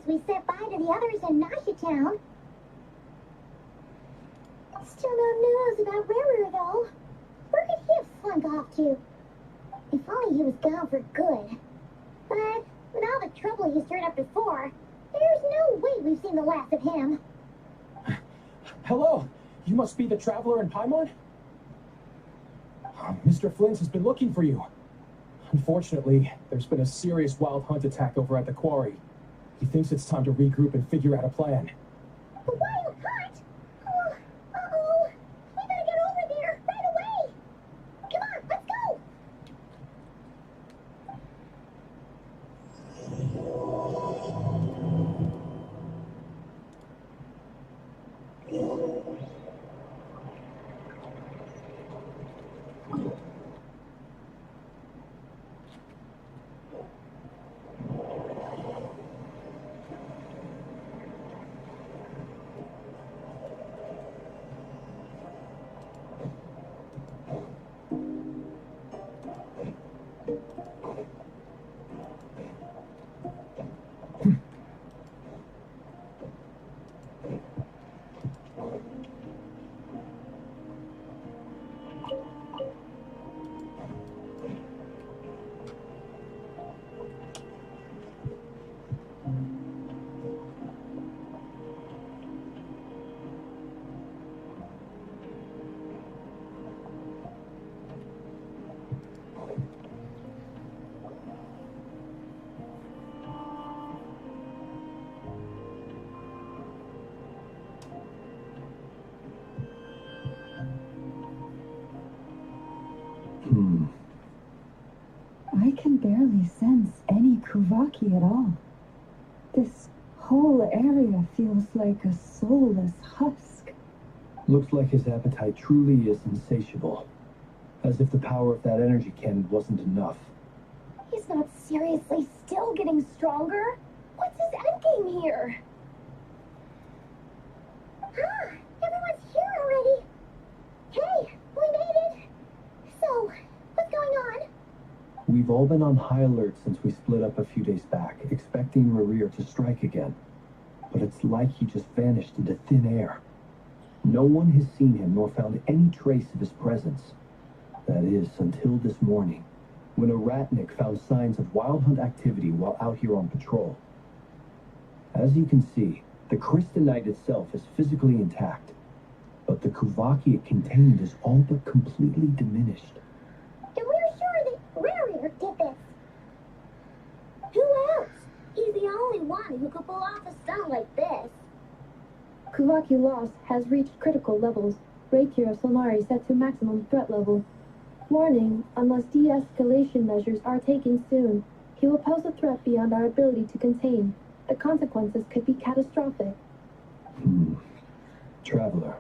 we said bye to the others in Nasha Town. Still no news about Ruru, though. Where could he have slunk off to? If only he was gone for good. But with all the trouble he stirred up before, there's no way we've seen the last of him. Hello! You must be the traveler in Paimon? Mr. Flint has been looking for you. Unfortunately, there's been a serious wild hunt attack over at the quarry. He thinks it's time to regroup and figure out a plan. The wild hunt? Oh, uh-oh. We better get over there right away. Come on, let's go. I can barely sense any Kuvaki at all. This whole area feels like a soulless husk. Looks like his appetite truly is insatiable. As if the power of that energy cannon wasn't enough. He's not seriously still getting stronger. What's his endgame here? Ah, everyone's here already. Hey, we made it. So, what's going on? We've all been on high alert since we split up a few days back, expecting Rerir to strike again. But it's like he just vanished into thin air. No one has seen him nor found any trace of his presence. That is, until this morning, when a ratnik found signs of wild hunt activity while out here on patrol. As you can see, the Crystonite itself is physically intact, but the Kuvaki it contained is all but completely diminished. And we're sure that Rerir did this. Who else? He's the only one who could pull off a stunt like this. Kuvaki loss has reached critical levels. Reikir Solnari set to maximum threat level. Warning, unless de-escalation measures are taken soon, he will pose a threat beyond our ability to contain. The consequences could be catastrophic. Traveler,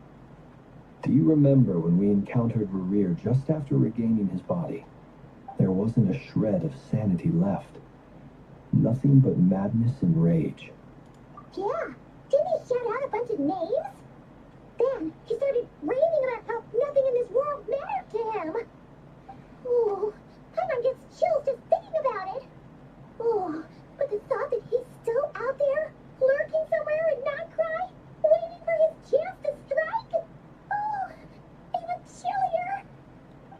do you remember when we encountered Rerir just after regaining his body? There wasn't a shred of sanity left. Nothing but madness and rage. Yeah, didn't he shout out a bunch of names? Then he started raving about how nothing in this world mattered to him. Oh, Paimon gets chills just thinking about it. Oh, but the thought that he's still out there, lurking somewhere in Nightcry, waiting for his chance to strike? Oh, even chillier.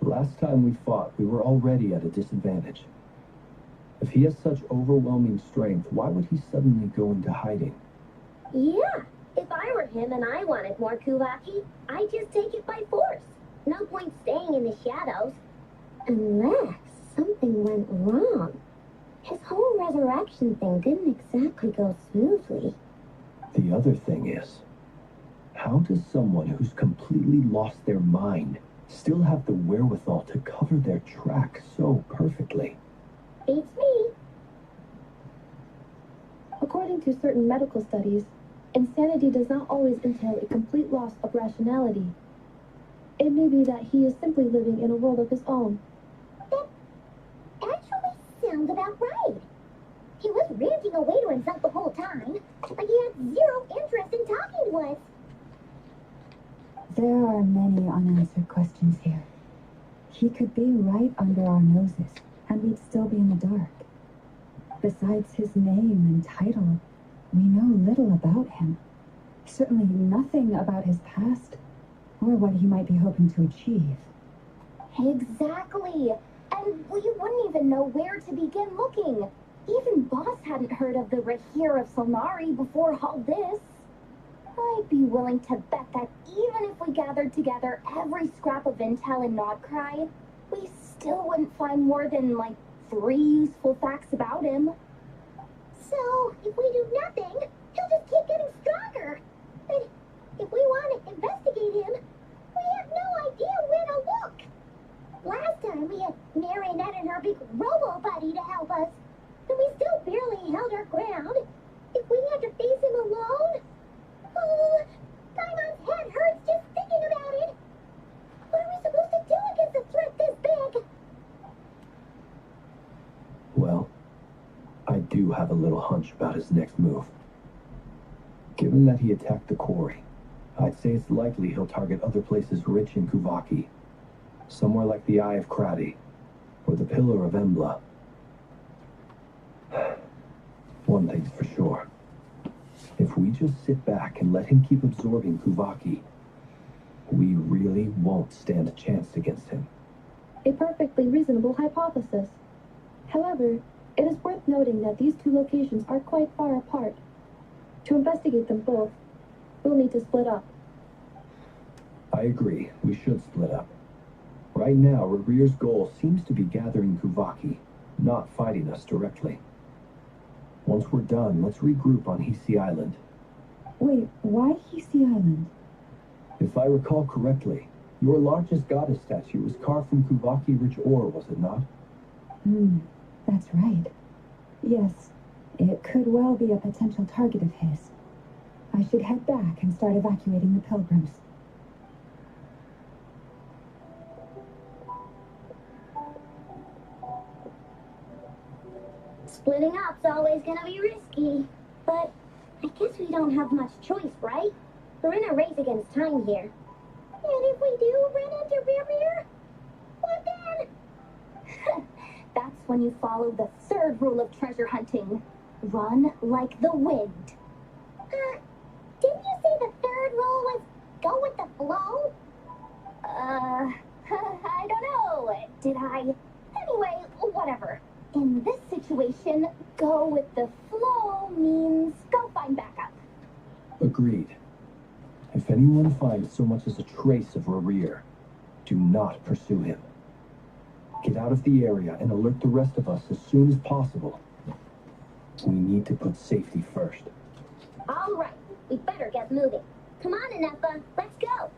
Last time we fought, we were already at a disadvantage. If he has such overwhelming strength, why would he suddenly go into hiding? Yeah, if I were him and I wanted more Kuvaki, I'd just take it by force. No point staying in the shadows. Unless something went wrong. His whole resurrection thing didn't exactly go smoothly. The other thing is, how does someone who's completely lost their mind still have the wherewithal to cover their tracks so perfectly? Beats me. According to certain medical studies, insanity does not always entail a complete loss of rationality. It may be that he is simply living in a world of his own. That actually sounds about right. He was ranting away to himself the whole time, like he had zero interest in talking to us. There are many unanswered questions here. He could be right under our noses, and we'd still be in the dark. Besides his name and title, We know little about him. Certainly nothing about his past, or what he might be hoping to achieve. Exactly. And we wouldn't even know where to begin looking. Even Boss hadn't heard of the Rahir of Solnari before all this. I'd be willing to bet that even if we gathered together every scrap of intel in Nodcry, we still wouldn't find more than, like, 3 useful facts about him. So, if we do nothing, he'll just keep getting stronger. And if we want to investigate him, we have no idea where to look. Last time we had Marionette and her big robo-buddy to help us, and we still barely held our ground. If we had to face him alone... Oh, Daimon's head hurts just thinking about it. What are we supposed to do against a threat this big? Well, I do have a little hunch about his next move. Given that he attacked the quarry, I'd say it's likely he'll target other places rich in Kuvaki. Somewhere like the Eye of Krati, or the Pillar of Embla. One thing's for sure. If we just sit back and let him keep absorbing Kuvaki, we really won't stand a chance against him. A perfectly reasonable hypothesis. However, it is worth noting that these two locations are quite far apart. To investigate them both, we'll need to split up. I agree, we should split up. Right now, Rarir's goal seems to be gathering Kuvaki, not fighting us directly. Once we're done, let's regroup on Hisi Island. Wait, why Hisi Island? If I recall correctly, your largest goddess statue was carved from Kuvaki-rich ore, was it not? That's right. Yes, it could well be a potential target of his. I should head back and start evacuating the pilgrims. Splitting up's always gonna be risky. But I guess we don't have much choice, right? We're in a race against time here. And if we do run into Rear, what then? That's when you follow the 3rd rule of treasure hunting. Run like the wind. Didn't you say the 3rd rule was go with the flow? I don't know. Did I? Anyway, whatever. In this situation, go with the flow means go find backup. Agreed. If anyone finds so much as a trace of Rarir, do not pursue him. Get out of the area and alert the rest of us as soon as possible. We need to put safety first. All right, we better get moving. Come on, Inepa, let's go.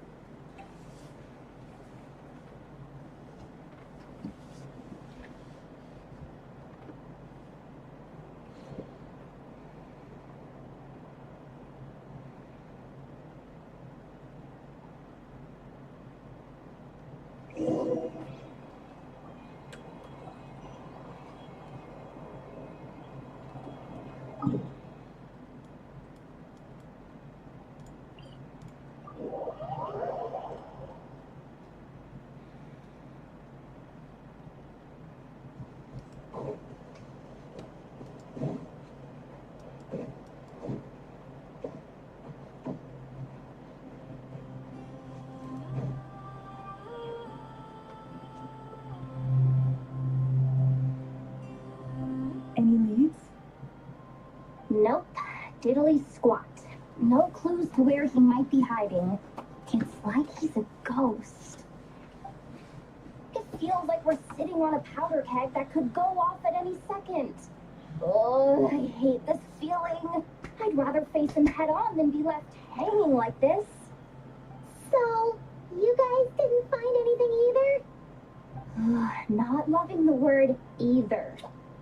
Any leads? Nope, diddly squat. No clues to where he might be hiding. It's like he's a ghost. It feels like we're sitting on a powder keg that could go off at any second. Oh, I hate this feeling. I'd rather face him head on than be left hanging like this. So, you guys didn't find anything either? Not loving the word either.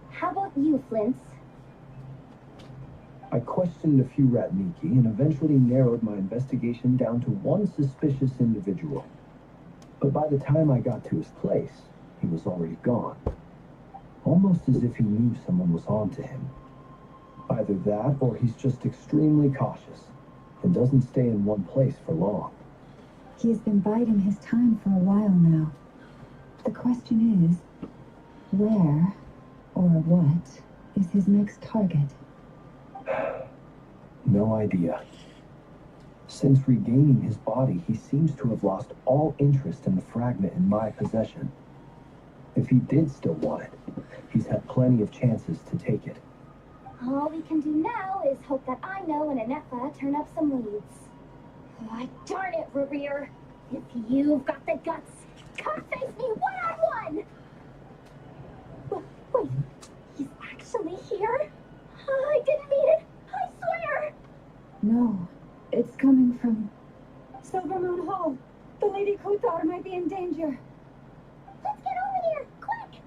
How about you, Flintz? I questioned a few Ratniki and eventually narrowed my investigation down to one suspicious individual. But by the time I got to his place, he was already gone. Almost as if he knew someone was onto him. Either that, or he's just extremely cautious and doesn't stay in one place for long. He's been biding his time for a while now. The question is, where or what is his next target? No idea. Since regaining his body, he seems to have lost all interest in the fragment in my possession. If he did still want it, he's had plenty of chances to take it. All we can do now is hope that I know and Anefa turn up some leads. Why, darn it, Rereer! If you've got the guts, come face me one-on-one! Wait, he's actually here? I didn't mean it, I swear! No, it's coming from Silver Moon Hall. The Lady Kuthar might be in danger. Let's get over there, quick!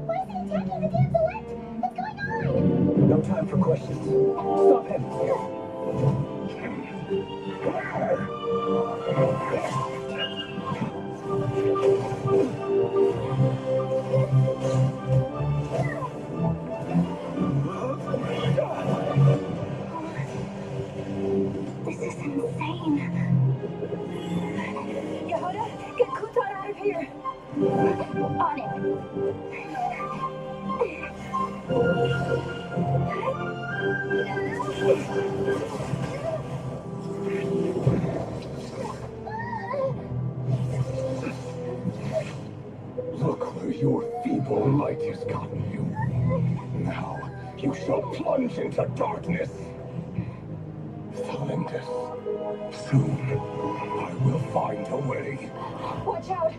Why is he attacking the damn select? What's going on? No time for questions. Stop him! This is insane. Yehuda, get Kuthar out of here. On it. Look where your feeble light has gotten you. Now you shall plunge into darkness. Thalindus, soon I will find a way. Watch out.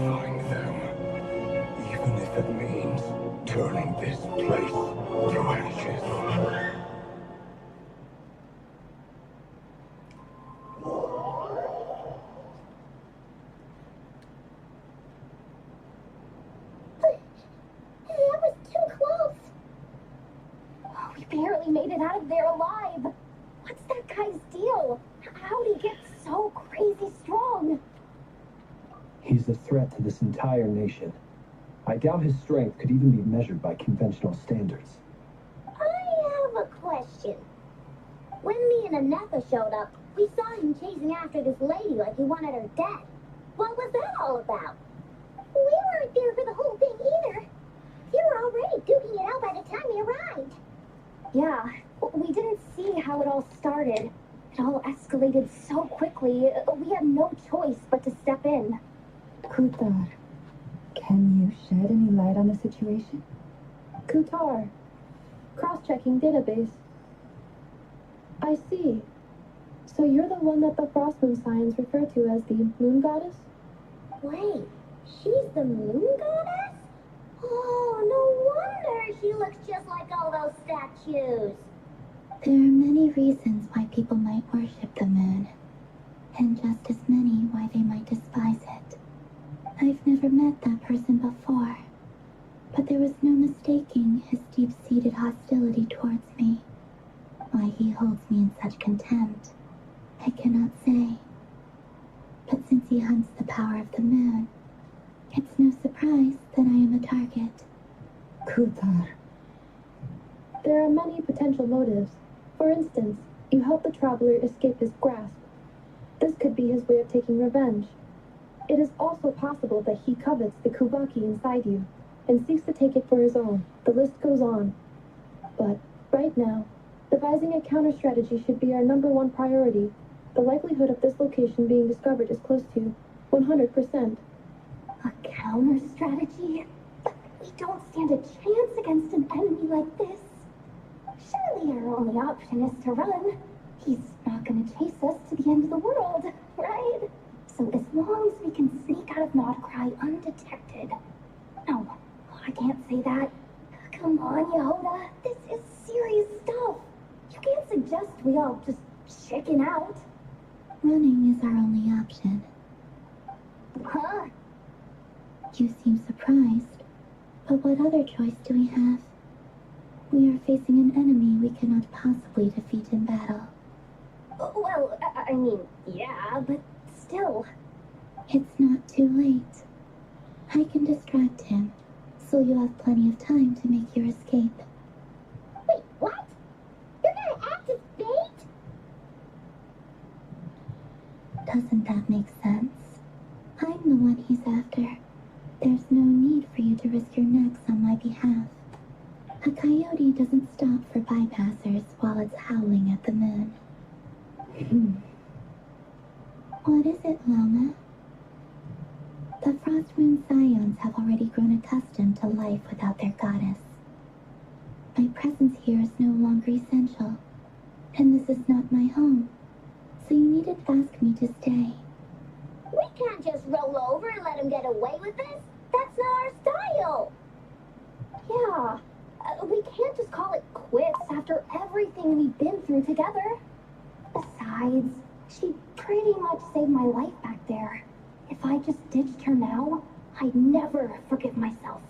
Find them, even if it means turning this place to ashes. That was too close. Oh, we barely made it out of there alive. What's that guy's deal? How'd he get so crazy strong? He's a threat to this entire nation. I doubt his strength could even be measured by conventional standards. I have a question. When me and Anefa showed up, we saw him chasing after this lady like he wanted her dead. What was that all about? We weren't there for the whole thing either. You were already duking it out by the time we arrived. Yeah, we didn't see how it all started. It all escalated so quickly, we had no choice but to step in. Kuthar, can you shed any light on the situation? Kuthar. Cross-checking database. I see. So you're the one that the Frostmoon signs refer to as the Moon Goddess? Wait, she's the moon goddess? Oh, no wonder she looks just like all those statues. There are many reasons why people might worship the moon, and just as many why they might despise it. I've never met that person before, but there was no mistaking his deep-seated hostility towards me. Why he holds me in such contempt, I cannot say. But since he hunts the power of the moon, it's no surprise that I am a target. Kutar. There are many potential motives. For instance, you help the traveler escape his grasp. This could be his way of taking revenge. It is also possible that he covets the Kuvaki inside you and seeks to take it for his own. The list goes on. But right now, devising a counter-strategy should be our #1 priority. The likelihood of this location being discovered is close to 100%. A counter-strategy? We don't stand a chance against an enemy like this. Surely our only option is to run. He's not gonna chase us to the end of the world, right? So as long as we can sneak out of Nodcry undetected. No, I can't say that. Come on, Yehoda. This is serious stuff. You can't suggest we all just chicken out. Running is our only option. Huh? You seem surprised, but what other choice do we have? We are facing an enemy we cannot possibly defeat in battle. Well, I mean, yeah, but still. It's not too late. I can distract him, so you'll have plenty of time to make your escape. Wait, what? You're gonna act as bait? Doesn't that make sense? I'm the one he's after. There's no need for you to risk your necks on my behalf. A coyote doesn't stop for bypassers while it's howling at the moon. What is it, Loma? The Frost Moon Scions have already grown accustomed to life without their goddess. My presence here is no longer essential, and this is not my home, so you needn't ask me to stay. We can't just roll over and let him get away with this. That's not our style. Yeah, we can't just call it quits after everything we've been through together. Besides, she pretty much saved my life back there. If I just ditched her now, I'd never forgive myself.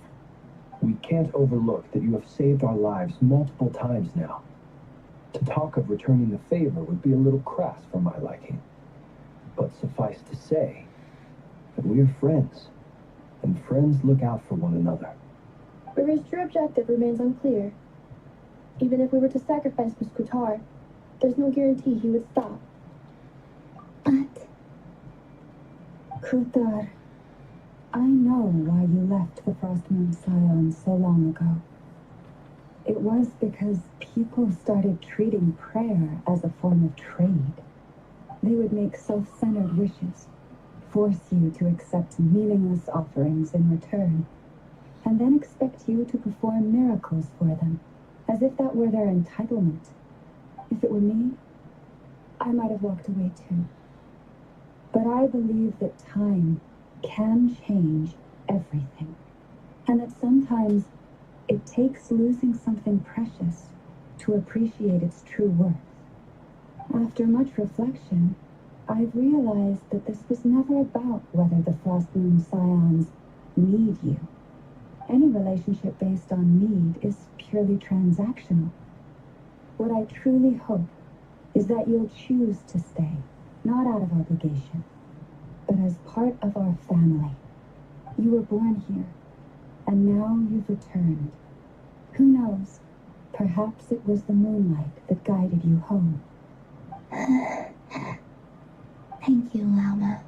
We can't overlook that you have saved our lives multiple times now. To talk of returning the favor would be a little crass for my liking. But suffice to say that we are friends, and friends look out for one another. Rivers' true objective remains unclear. Even if we were to sacrifice Miss Kutar, there's no guarantee he would stop. But Kutar, I know why you left the Frost Moon Scions so long ago. It was because people started treating prayer as a form of trade. They would make self-centered wishes, force you to accept meaningless offerings in return, and then expect you to perform miracles for them, as if that were their entitlement. If it were me, I might have walked away too. But I believe that time can change everything, and that sometimes it takes losing something precious to appreciate its true worth. After much reflection, I've realized that this was never about whether the Frost Moon Scions need you. Any relationship based on need is purely transactional. What I truly hope is that you'll choose to stay, not out of obligation, but as part of our family. You were born here, and now you've returned. Who knows? Perhaps it was the moonlight that guided you home. thank you, Lama.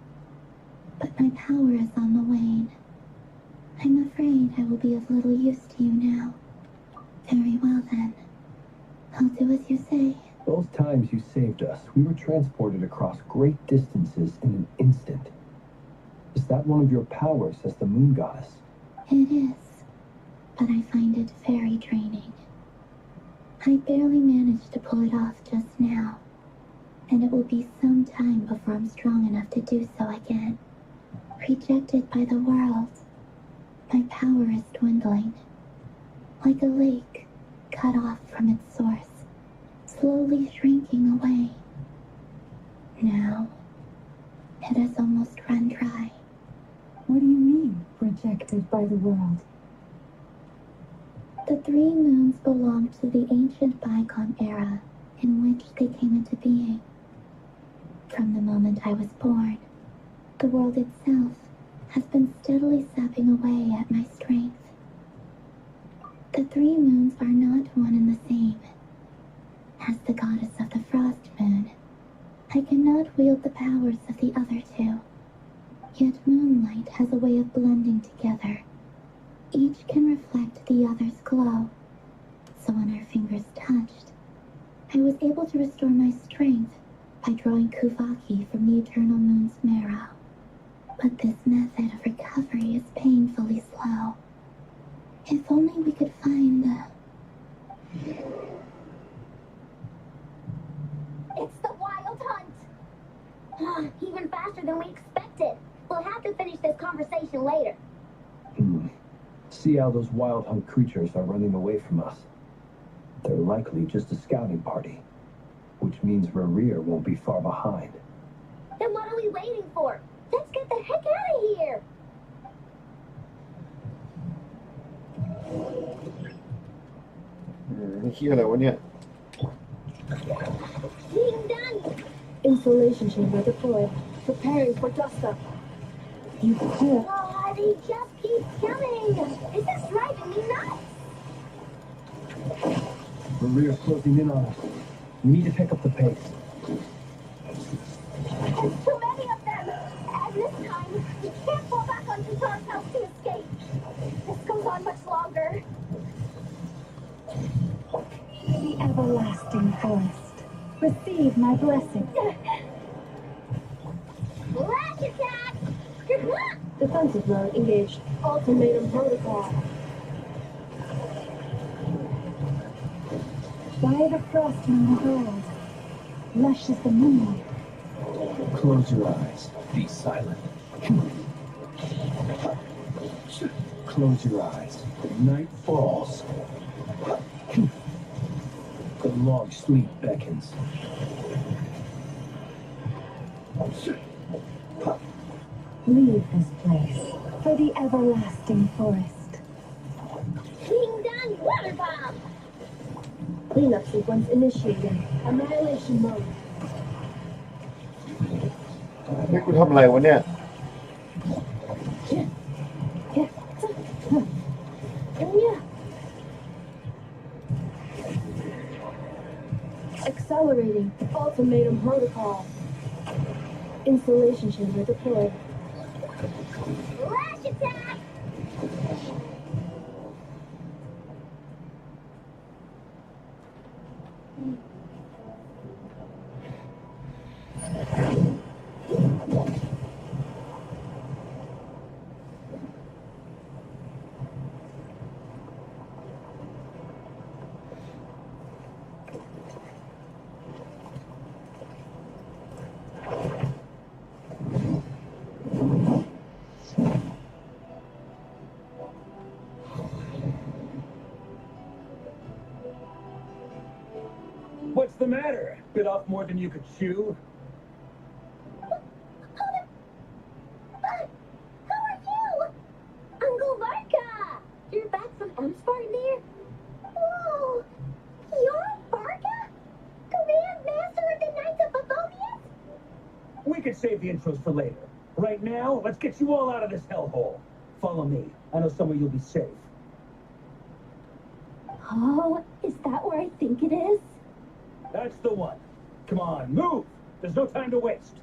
But my power is on the wane. I'm afraid I will be of little use to you now. Very well then. I'll do as you say. Those times you saved us, we were transported across great distances in an instant. Is that one of your powers as the moon goddess? It is, but I find it very draining. I barely managed to pull it off just now, and it will be some time before I'm strong enough to do so again. Rejected by the world, my power is dwindling, like a lake cut off from its source, slowly shrinking away. Now, it has almost run dry. What do you mean, rejected by the world? The three moons belong to the ancient bygone era in which they came into being. From the moment I was born, the world itself has been steadily sapping away at my strength. The three moons are not one and the same. As the goddess of the frost moon, I cannot wield the powers of the other two. Yet Moonlight has a way of blending together. Each can reflect the other's glow. So when our fingers touched, I was able to restore my strength by drawing Kuvaki from the eternal moon's marrow. But this method of recovery is painfully slow. If only we could find the... It's the Wild Hunt! Even faster than we expected. We'll have to finish this conversation later. See how those wild hunt creatures are running away from us. They're likely just a scouting party, which means Rerir won't be far behind. Then what are we waiting for? Let's get the heck out of here! Being done! Installation chamber deployed. Preparing for dust up. You prepare. Oh, they just keep coming! This is driving me nuts! Rerir's closing in on us. We need to pick up the pace. There's too many of them! And this time, we can't fall back on Tutar's house to escape. This goes on much longer. The everlasting forest. Receive my blessing. Flash attack! Good luck! Defensive mode engaged. Ultimatum protocol. By the frost moon gold, lush as the moonlight. Close your eyes. Be silent. Close your eyes. Night falls. The long sleep beckons. Leave this place for the everlasting forest. Being done! Water bomb! Cleanup sequence initiated. Annihilation mode. นี่กูทำอะไรวะเนี่ย Accelerating. Ultimatum protocol. Installation chamber deployed. Flash attack! What's the matter? Bit off more than you could chew? Who are you? Uncle Varka! You're back from Amsparnir? Whoa! You're Varka? Grand Master of the Knights of Favonius? We could save the intros for later. Right now, let's get you all out of this hellhole. Follow me. I know somewhere you'll be safe. Oh, is that where I think it is? That's the one. Come on, move! There's no time to waste.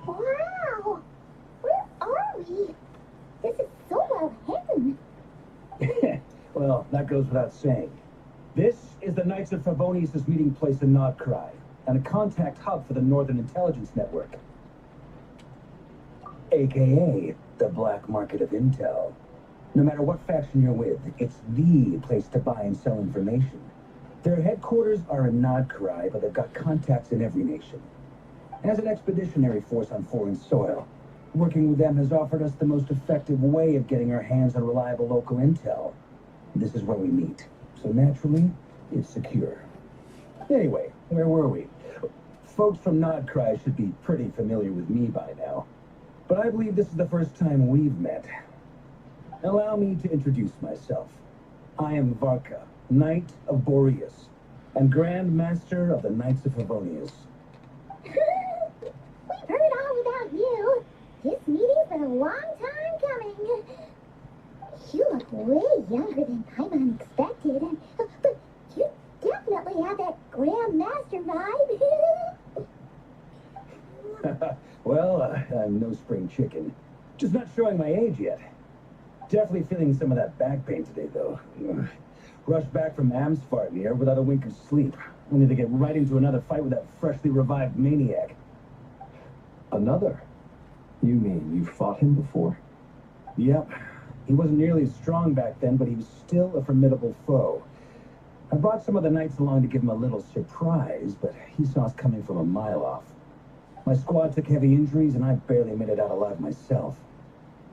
Wow! Where are we? This is so well hidden. Well, that goes without saying. This is the Knights of Favonius' meeting place in Nodcry, and a contact hub for the Northern Intelligence Network. AKA, the black market of intel. No matter what faction you're with, it's the place to buy and sell information. Their headquarters are in Nodcry, but they've got contacts in every nation. As an expeditionary force on foreign soil, working with them has offered us the most effective way of getting our hands on reliable local intel. This is where we meet. so naturally, it's secure. Anyway, where were we? Folks from Nodcry should be pretty familiar with me by now, but I believe this is the first time we've met. Allow me to introduce myself. I am Varka, Knight of Boreas, and Grand Master of the Knights of Favonius. We've heard all about you. This meeting's been a long time coming. You look way younger than Paimon expected, but you definitely have that Grand Master vibe. Well, I'm no spring chicken. Just not showing my age yet. Definitely feeling some of that back pain today, though. Rushed back from Amsfarnir without a wink of sleep, only to get right into another fight with that freshly revived maniac. Another? You mean you fought him before? Yep. He wasn't nearly as strong back then, but he was still a formidable foe. I brought some of the knights along to give him a little surprise, but he saw us coming from a mile off. My squad took heavy injuries, and I barely made it out alive myself.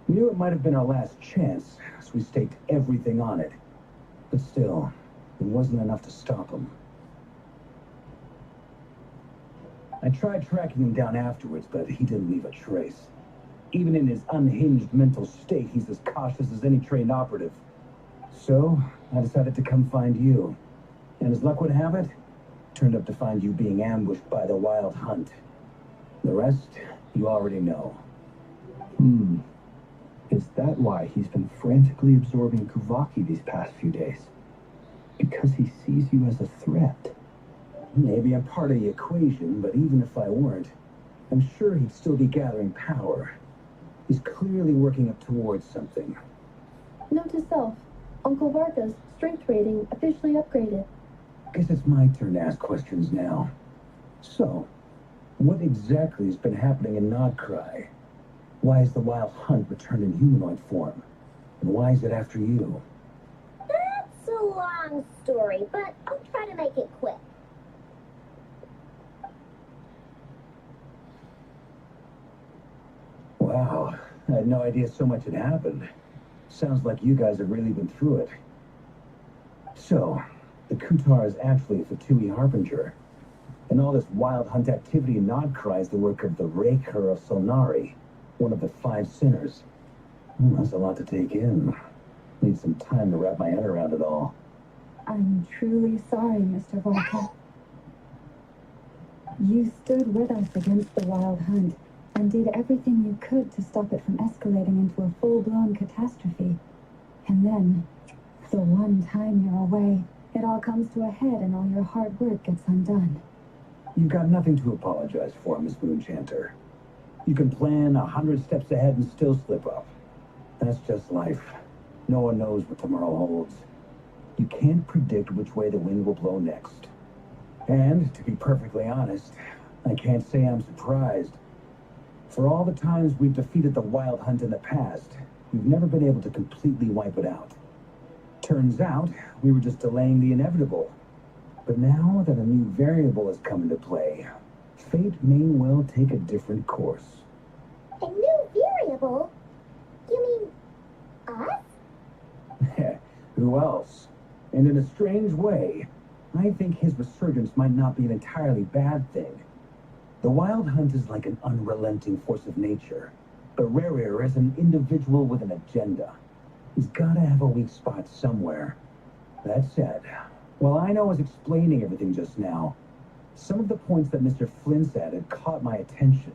We knew it might have been our last chance, so we staked everything on it. But still, it wasn't enough to stop him. I tried tracking him down afterwards, but he didn't leave a trace. Even in his unhinged mental state, he's as cautious as any trained operative. So, I decided to come find you. And as luck would have it, turned up to find you being ambushed by the Wild Hunt. The rest, you already know. Is that why he's been frantically absorbing Kuvaki these past few days? Because he sees you as a threat? Maybe I'm part of the equation, but even if I weren't, I'm sure he'd still be gathering power. He's clearly working up towards something. Note to self, Uncle Varka's strength rating officially upgraded. Guess it's my turn to ask questions now. So, what exactly has been happening in Nodcry? Why is the Wild Hunt returned in humanoid form? And why is it after you? That's a long story, but I'll try to make it quick. Wow, I had no idea so much had happened. Sounds like you guys have really been through it. So, the Kutar is actually a Fatui Harbinger. And all this Wild Hunt activity in Nodcry is the work of the Raker of Solnari, one of the 5 sinners. That's a lot to take in. Need some time to wrap my head around it all. I'm truly sorry, Mr. Varka. You stood with us against the Wild Hunt and did everything you could to stop it from escalating into a full-blown catastrophe. And then, the one time you're away, it all comes to a head and all your hard work gets undone. You've got nothing to apologize for, Miss Moonchanter. You can plan 100 steps ahead and still slip up. That's just life. No one knows what tomorrow holds. You can't predict which way the wind will blow next. And, to be perfectly honest, I can't say I'm surprised. For all the times we've defeated the Wild Hunt in the past, we've never been able to completely wipe it out. Turns out, we were just delaying the inevitable. But now that a new variable has come into play, fate may well take a different course. A new variable? You mean us? Who else? And in a strange way, I think his resurgence might not be an entirely bad thing. The Wild Hunt is like an unrelenting force of nature, but Rarir is an individual with an agenda. He's gotta have a weak spot somewhere. That said, while I know I was explaining everything just now, some of the points that Mr. Flynn said had caught my attention.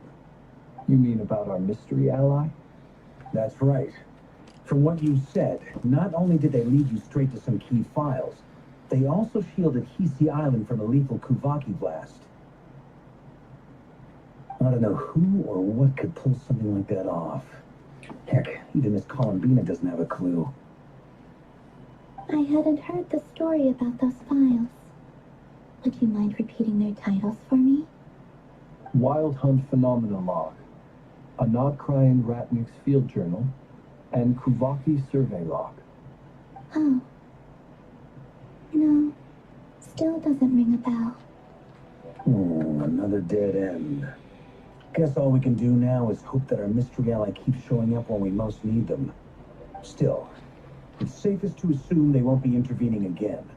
You mean about our mystery ally? That's right. From what you said, not only did they lead you straight to some key files, they also shielded Hisi Island from a lethal Kuvaki blast. I don't know who or what could pull something like that off. Heck, even Miss Columbina doesn't have a clue. I hadn't heard the story about those files. Would you mind repeating their titles for me? Wild Hunt Phenomena Log, a Nodcry and Ratnik's Field Journal, and Kuvaki Survey Log. Oh. No, still doesn't ring a bell. Another dead end. Guess all we can do now is hope that our mystery ally keeps showing up when we most need them. Still, it's safest to assume they won't be intervening again.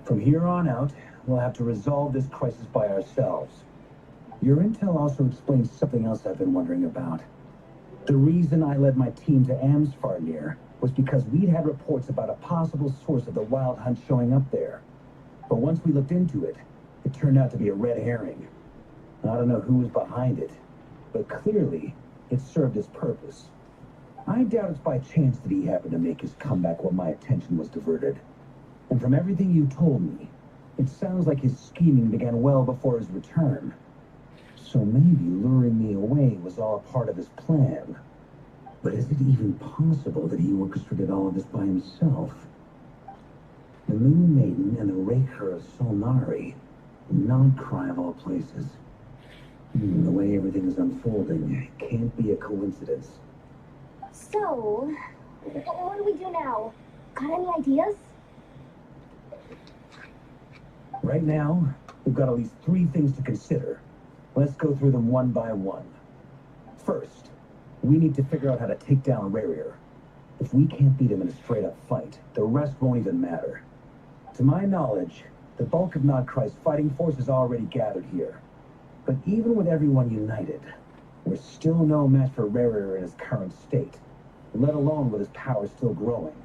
From here on out, we'll have to resolve this crisis by ourselves. Your intel also explains something else I've been wondering about. The reason I led my team to Amsfarnir was because we'd had reports about a possible source of the Wild Hunt showing up there. But once we looked into it, it turned out to be a red herring. I don't know who was behind it, but clearly it served its purpose. I doubt it's by chance that he happened to make his comeback while my attention was diverted. And from everything you told me, it sounds like his scheming began well before his return. So maybe luring me away was all a part of his plan. But is it even possible that he orchestrated all of this by himself? The Moon Maiden and the Raker of Solnari, non-cry of all places. The way everything is unfolding can't be a coincidence. So, what do we do now? Got any ideas? Right now, we've got at least 3 things to consider. Let's go through them one by one. First, we need to figure out how to take down Rarier. If we can't beat him in a straight-up fight, the rest won't even matter. To my knowledge, the bulk of Nodcry's fighting force is already gathered here. But even with everyone united, we're still no match for Rarier in his current state, let alone with his power still growing.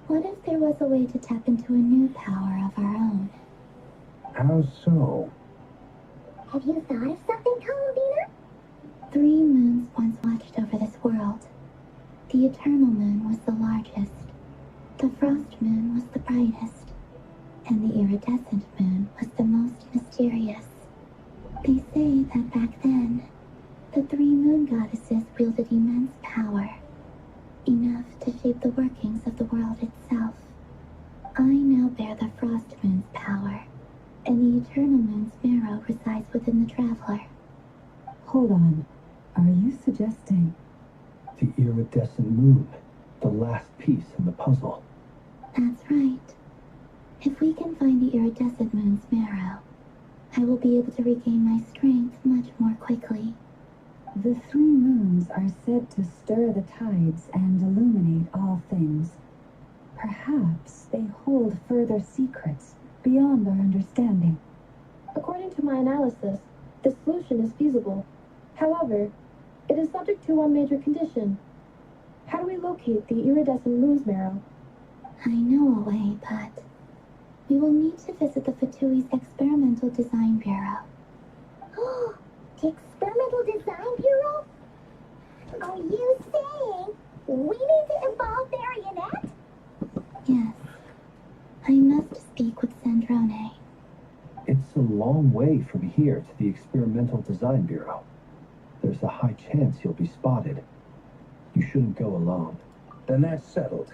What if there was a way to tap into a new power of our own? How so? Have you thought of something, Columbina? 3 moons once watched over this world. The Eternal Moon was the largest. The Frost Moon was the brightest. And the Iridescent Moon was the most mysterious. They say that back then, the 3 moon goddesses wielded immense power, enough to shape the workings of the world itself. I now bear the Frost Moon's power, and the Eternal Moon's marrow resides within the Traveler. Hold on. Are you suggesting? The iridescent moon, the last piece in the puzzle. That's right. If we can find the Iridescent Moon's marrow, I will be able to regain my strength much more quickly. The 3 moons are said to stir the tides and illuminate all things. Perhaps they hold further secrets beyond our understanding. According to my analysis, the solution is feasible. However, it is subject to one major condition. How do we locate the iridescent moon's marrow? I know a way, but we will need to visit the Fatui's Experimental Design Bureau. Oh, the Experimental Design Bureau? Are you saying we need to involve Marionette? Yes. I must speak with Sandrone. It's a long way from here to the Experimental Design Bureau. There's a high chance you'll be spotted. You shouldn't go alone. Then that's settled.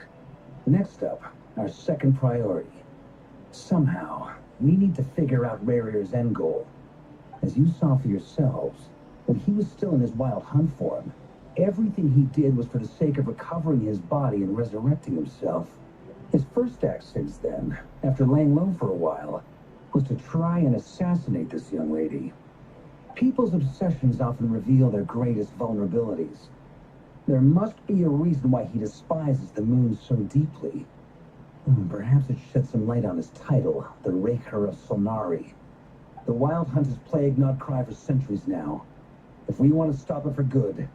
Next up, our second priority. Somehow, we need to figure out Rarier's end goal. As you saw for yourselves, when he was still in his Wild Hunt form, everything he did was for the sake of recovering his body and resurrecting himself. His first act since then, after laying low for a while, was to try and assassinate this young lady. People's obsessions often reveal their greatest vulnerabilities. There must be a reason why he despises the moon so deeply. Perhaps it sheds some light on his title, the Raker of Solnari. The Wild Hunt has plagued Nodcry for centuries now. If we want to stop it for good,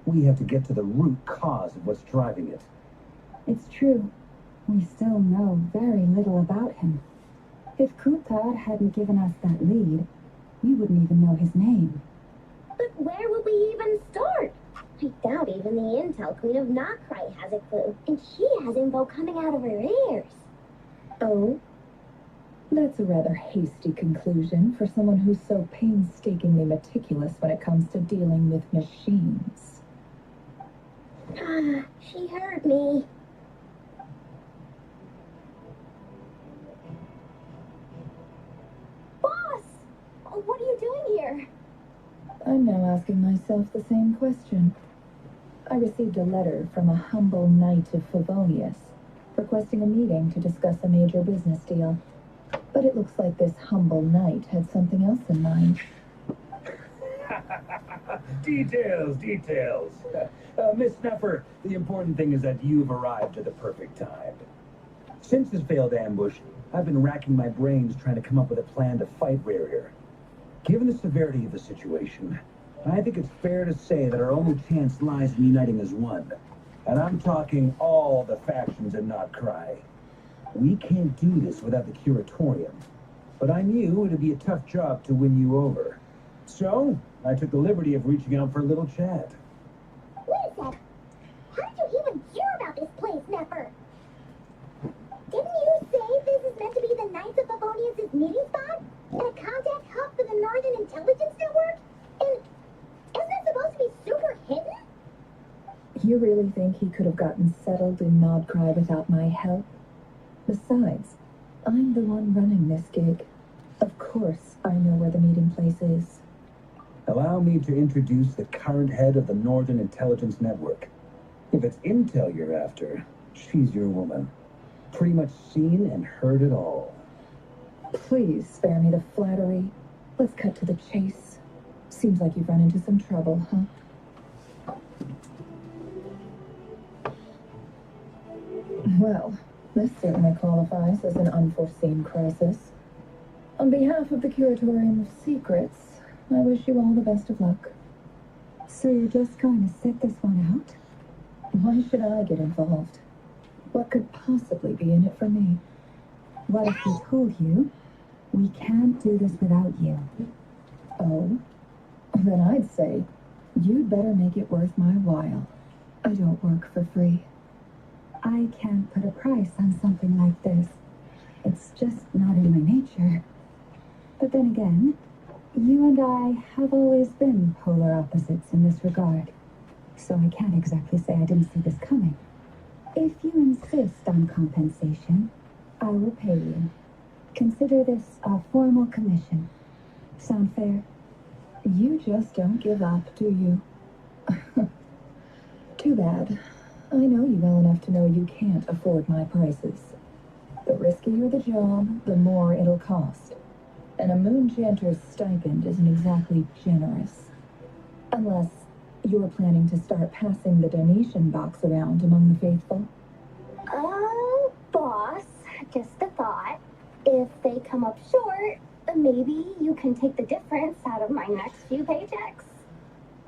we have to get to the root cause of what's driving it. It's true. We still know very little about him. If Kutar hadn't given us that lead, we wouldn't even know his name. But where would we even start? I doubt even the Intel Queen of Nocry has a clue, and she has info coming out of her ears. Oh? That's a rather hasty conclusion for someone who's so painstakingly meticulous when it comes to dealing with machines. She heard me. Boss! What are you doing here? I'm now asking myself the same question. I received a letter from a humble knight of Favonius, requesting a meeting to discuss a major business deal. But it looks like this humble knight had something else in mind. Details. Miss Snuffer, the important thing is that you've arrived at the perfect time. Since his failed ambush, I've been racking my brains trying to come up with a plan to fight Rare. Given the severity of the situation, I think it's fair to say that our only chance lies in uniting as one. And I'm talking all the factions in Notcry. We can't do this without the Curatorium. But I knew it'd be a tough job to win you over. So, I took the liberty of reaching out for a little chat. Wait a sec. How did you even hear about this place, Nepper? Didn't you say this is meant to be the Knights of Favonius' meeting spot? And a contact hub for the Northern Intelligence Network? And isn't it supposed to be super hidden? You really think he could have gotten settled in Nodcry without my help? Besides, I'm the one running this gig. Of course I know where the meeting place is. Allow me to introduce the current head of the Northern Intelligence Network. If it's intel you're after, she's your woman. Pretty much seen and heard it all. Please spare me the flattery. Let's cut to the chase. Seems like you've run into some trouble, huh? Well, this certainly qualifies as an unforeseen crisis. On behalf of the Curatorium of Secrets, I wish you all the best of luck. So you're just going to sit this one out? Why should I get involved? What could possibly be in it for me? What if we told you we can't do this without you? Oh? Then I'd say, you'd better make it worth my while. I don't work for free. I can't put a price on something like this. It's just not in my nature. But then again, you and I have always been polar opposites in this regard. So I can't exactly say I didn't see this coming. If you insist on compensation, I will pay you. Consider this a formal commission. Sound fair? You just don't give up, do you? Too bad. I know you well enough to know you can't afford my prices. The riskier the job, the more it'll cost. And a Moongentter's stipend isn't exactly generous. Unless you're planning to start passing the donation box around among the faithful. Oh, boss, just a thought. If they come up short, maybe you can take the difference out of my next few paychecks.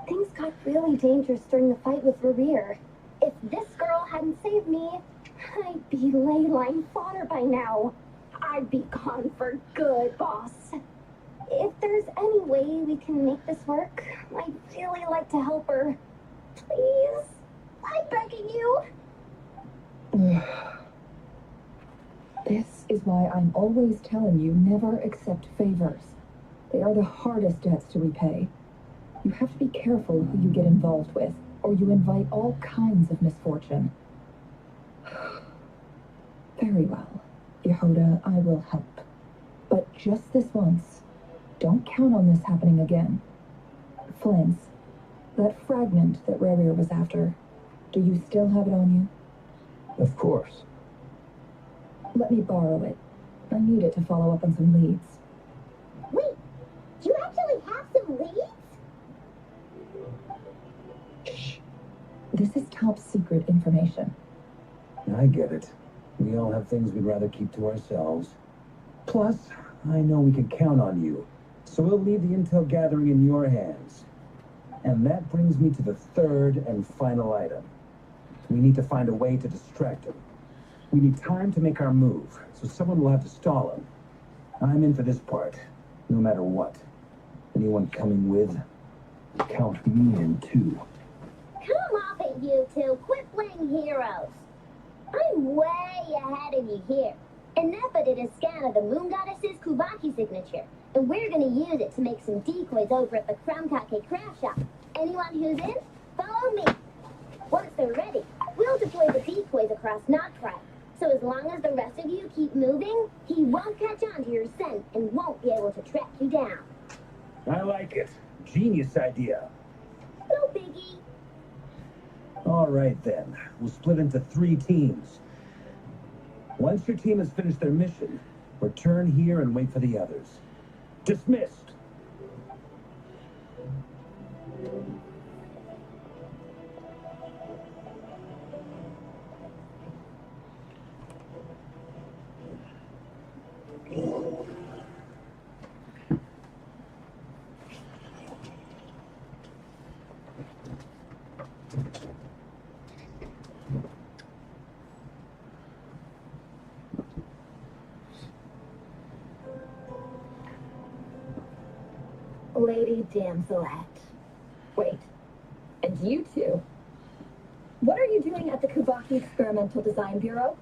Things got really dangerous during the fight with Revere. If this girl hadn't saved me, I'd be ley line fodder by now. I'd be gone for good, boss. If there's any way we can make this work, I'd really like to help her. Please, I'm begging you. This is why I'm always telling you never accept favors. They are the hardest debts to repay. You have to be careful who you get involved with, or you invite all kinds of misfortune. Very well, Yehoda, I will help. But just this once. Don't count on this happening again. Flins, that fragment that Rarier was after, do you still have it on you? Of course. Let me borrow it. I need it to follow up on some leads. Wait, you actually have some leads? Shh. This is top secret information. I get it. We all have things we'd rather keep to ourselves. Plus, I know we can count on you. So we'll leave the intel gathering in your hands. And that brings me to the third and final item. We need to find a way to distract him. We need time to make our move, so someone will have to stall him. I'm in for this part, no matter what. Anyone coming with? Count me in too. Come off it, you two. Quit playing heroes. I'm way ahead of you here. And Neppa did a scan of the Moon Goddess's Kubaki signature. And we're gonna use it to make some decoys over at the Krumkake craft shop. Anyone who's in, follow me. Once they're ready, we'll deploy the decoys across Notcry. So as long as the rest of you keep moving, he won't catch on to your scent and won't be able to track you down. I like it. Genius idea. No biggie. All right, then. We'll split into 3 teams. Once your team has finished their mission, return here and wait for the others. Dismissed. Lady Damselette. Wait, and you two? What are you doing at the Kubaki Experimental Design Bureau?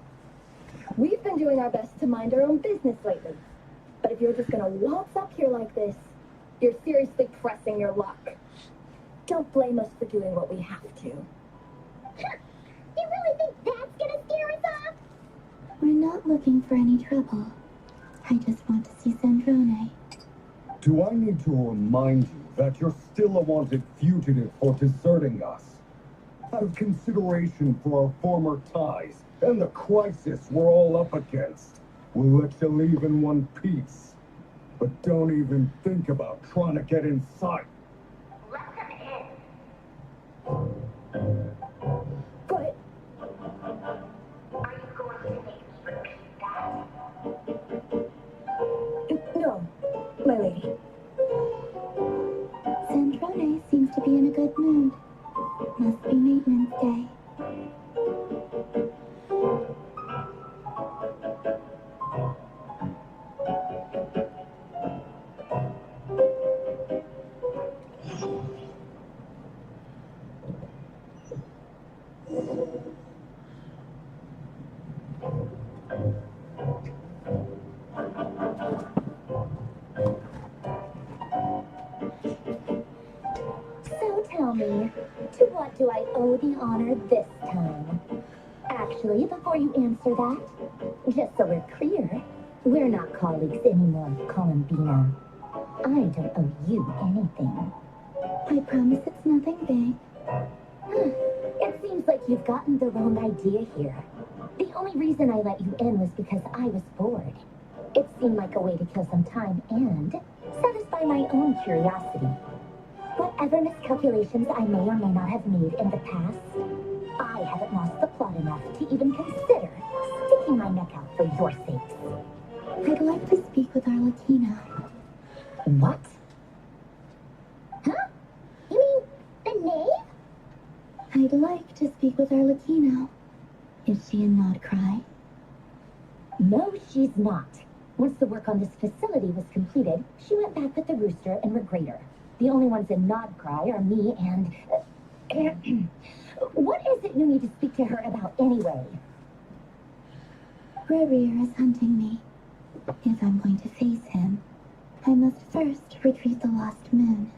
We've been doing our best to mind our own business lately. But if you're just gonna waltz up here like this, you're seriously pressing your luck. Don't blame us for doing what we have to. You really think that's gonna scare us off? We're not looking for any trouble. I just want to see Sandrone. Do I need to remind you that you're still a wanted fugitive for deserting us? Out of consideration for our former ties and the crisis we're all up against, we'll let you leave in one piece. But don't even think about trying to get inside. Let them in. But Are you going to make me repeat that? no, my lady. Sandrone seems to be in a good mood. Must be maintenance day. So tell me, to what do I owe the honor this time? Actually, before you answer that, just so we're clear, we're not colleagues anymore, Columbina. I don't owe you anything. I promise it's nothing big. It seems like you've gotten the wrong idea here. The only reason I let you in was because I was bored. It seemed like a way to kill some time and satisfy my own curiosity. Whatever miscalculations I may or may not have made in the past, I haven't lost the plot enough to even consider sticking my neck out for your sakes. I'd like to speak with Arlecchino. What? Huh? You mean the knave? I'd like to speak with Arlecchino. Is she in Nodcry? No, she's not. Once the work on this facility was completed, she went back with the Rooster and Regrator. The only ones in Nodcry are me and... what is it you need to speak to her about anyway? Rerir is hunting me. If I'm going to face him, I must first retrieve the lost moon.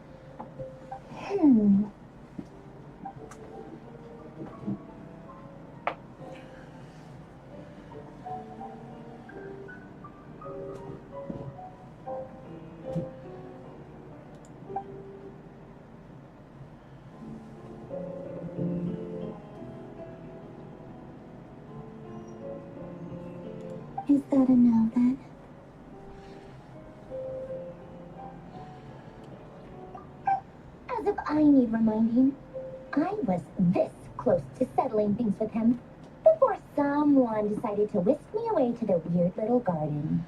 Is that a no then? As if I need reminding, I was this close to settling things with him before someone decided to whisk me away to their weird little garden.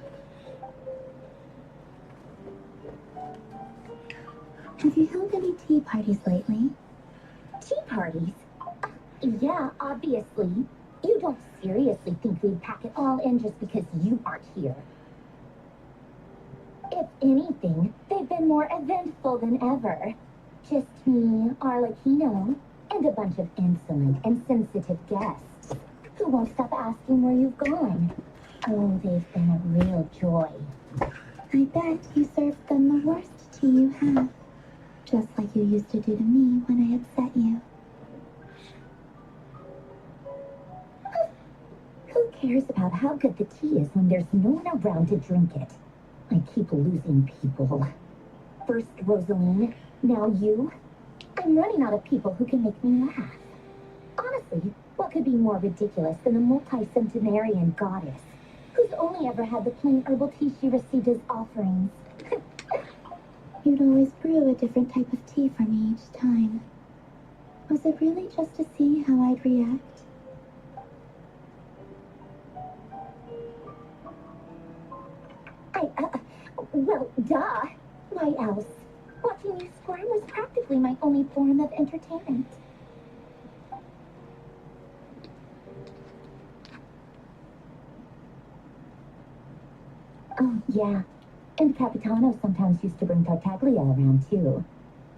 Have you held any tea parties lately? Tea parties? Yeah, obviously. You don't seriously think we'd pack it all in just because you aren't here. If anything, they've been more eventful than ever. Just me, Arlecchino, and a bunch of insolent and sensitive guests who won't stop asking where you've gone. Oh, they've been a real joy. I bet you served them the worst tea you have. Just like you used to do to me when I upset you. Who cares about how good the tea is when there's no one around to drink it? I keep losing people. First Rosaline, now you. I'm running out of people who can make me laugh. Honestly, what could be more ridiculous than a multi-centenarian goddess who's only ever had the plain herbal tea she received as offerings? You'd always brew a different type of tea for me each time. Was it really just to see how I'd react? Well, duh. Why else? Watching you squirm was practically my only form of entertainment. Oh, yeah. And Capitano sometimes used to bring Tartaglia around too.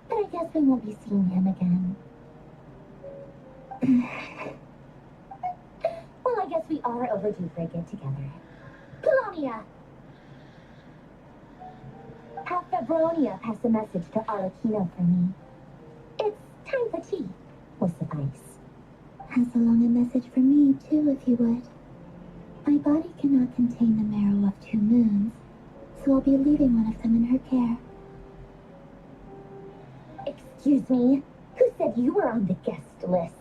But I guess we won't be seeing him again. Well, I guess we are overdue for a get-together. Polonia! Have Febronia pass a message to Arlecchino for me. It's time for tea, will suffice. Pass along a message for me, too, if you would. My body cannot contain the marrow of 2 moons, so I'll be leaving one of them in her care. Excuse me, who said you were on the guest list?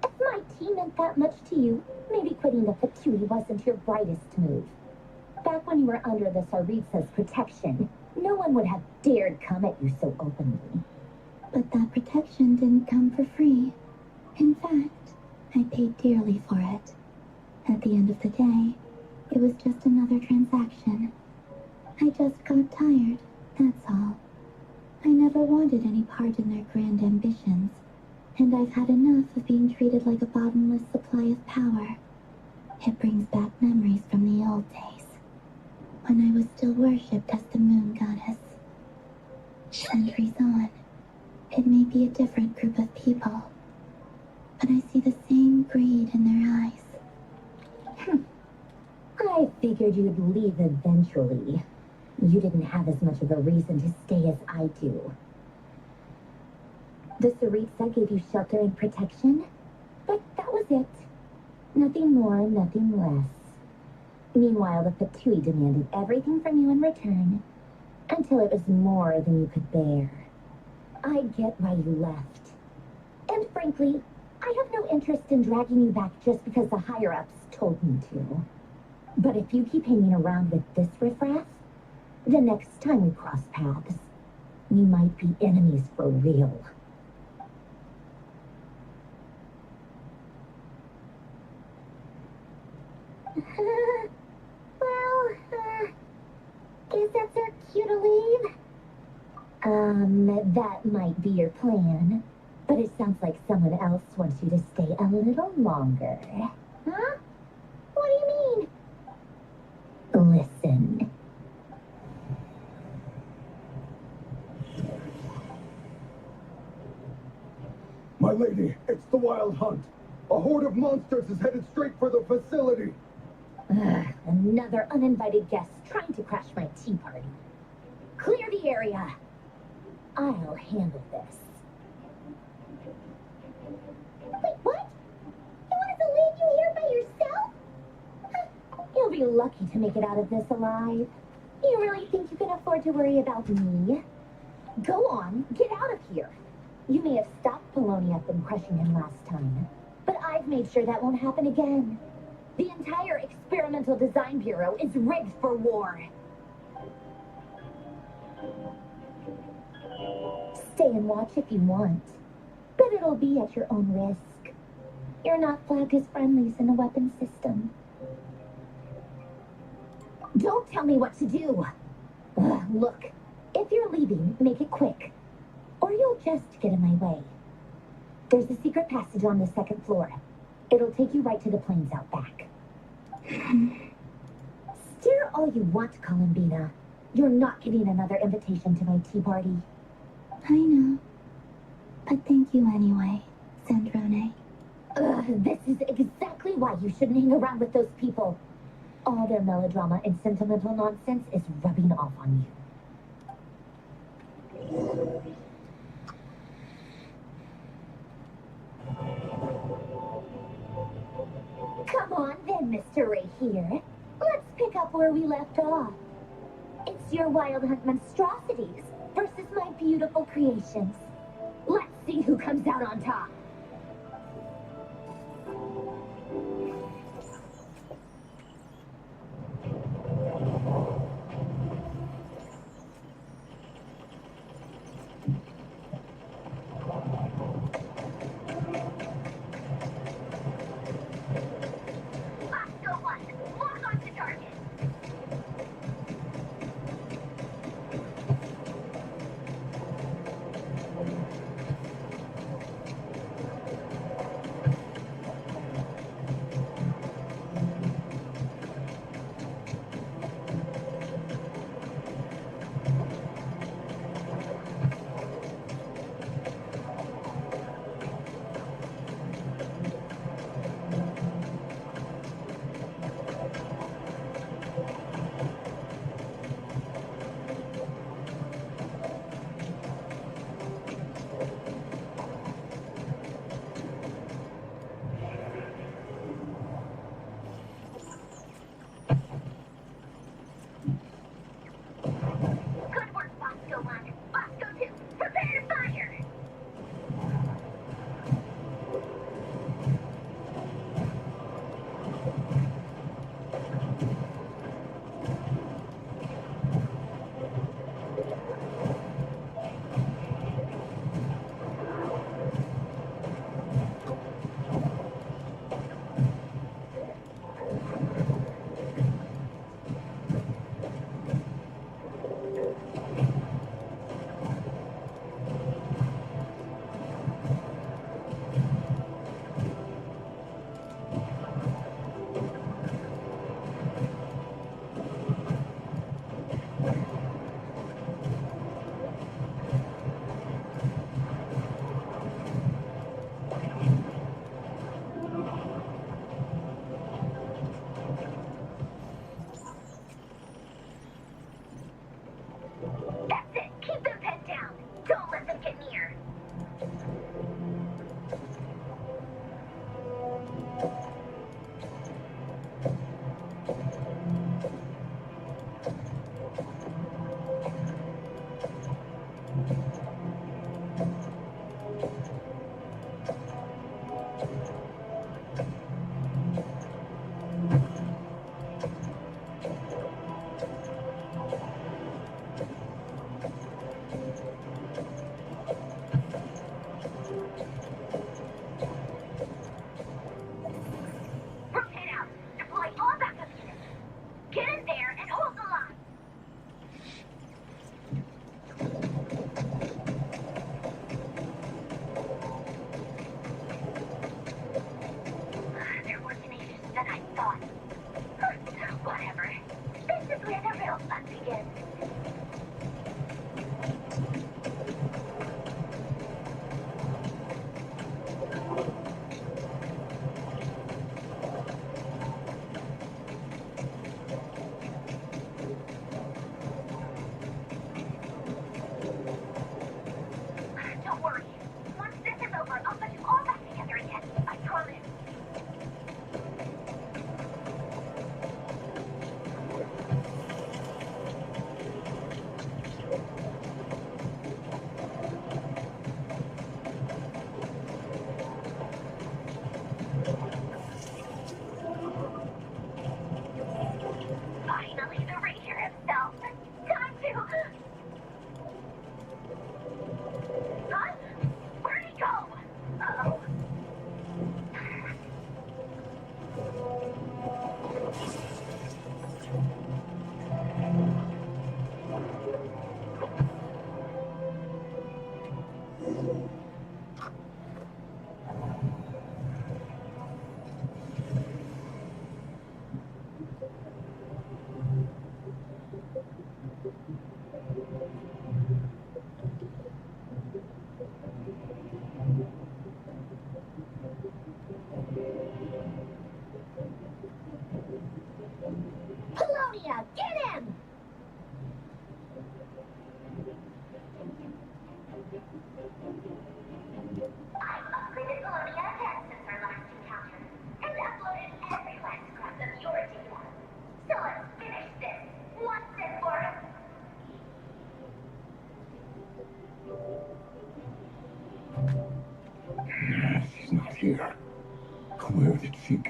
If my tea meant that much to you, maybe quitting the Fatui wasn't your brightest move. Back when you were under the Tsaritsa's protection, no one would have dared come at you so openly. But that protection didn't come for free. In fact, I paid dearly for it. At the end of the day, it was just another transaction. I just got tired, that's all. I never wanted any part in their grand ambitions, and I've had enough of being treated like a bottomless supply of power. It brings back memories from the old days, when I was still worshipped as the moon goddess. Centuries on, it may be a different group of people, but I see the same greed in their eyes. I figured you'd leave eventually. You didn't have as much of a reason to stay as I do. The Tsaritsa gave you shelter and protection, but that was it. Nothing more, nothing less. Meanwhile, the Fatui demanded everything from you in return, until it was more than you could bear. I get why you left. And frankly, I have no interest in dragging you back just because the higher-ups told me to. But if you keep hanging around with this riffraff, the next time we cross paths, we might be enemies for real. Guess that's our cue to leave. That might be your plan, but it sounds like someone else wants you to stay a little longer. Huh? What do you mean? Listen. My lady, it's the Wild Hunt. A horde of monsters is headed straight for the facility. Another uninvited guest trying to crash my tea party. Clear the area. I'll handle this. Wait, what? You want us to leave you here by yourself? You'll be lucky to make it out of this alive. You really think you can afford to worry about me? Go on, get out of here. You may have stopped Polonia from crushing him last time, but I've made sure that won't happen again. The entire Experimental Design Bureau is rigged for war. Stay and watch if you want, but it'll be at your own risk. You're not flagged as friendlies in the weapons system. Don't tell me what to do. Look, if you're leaving, make it quick, or you'll just get in my way. There's a secret passage on the 2nd floor. It'll take you right to the plains out back. Stare all you want, Columbina. You're not getting another invitation to my tea party. I know. But thank you anyway, Sandrone. This is exactly why you shouldn't hang around with those people. All their melodrama and sentimental nonsense is rubbing off on you. Come on then, Mr. Ray here. Let's pick up where we left off. It's your Wild Hunt monstrosities versus my beautiful creations. Let's see who comes out on top.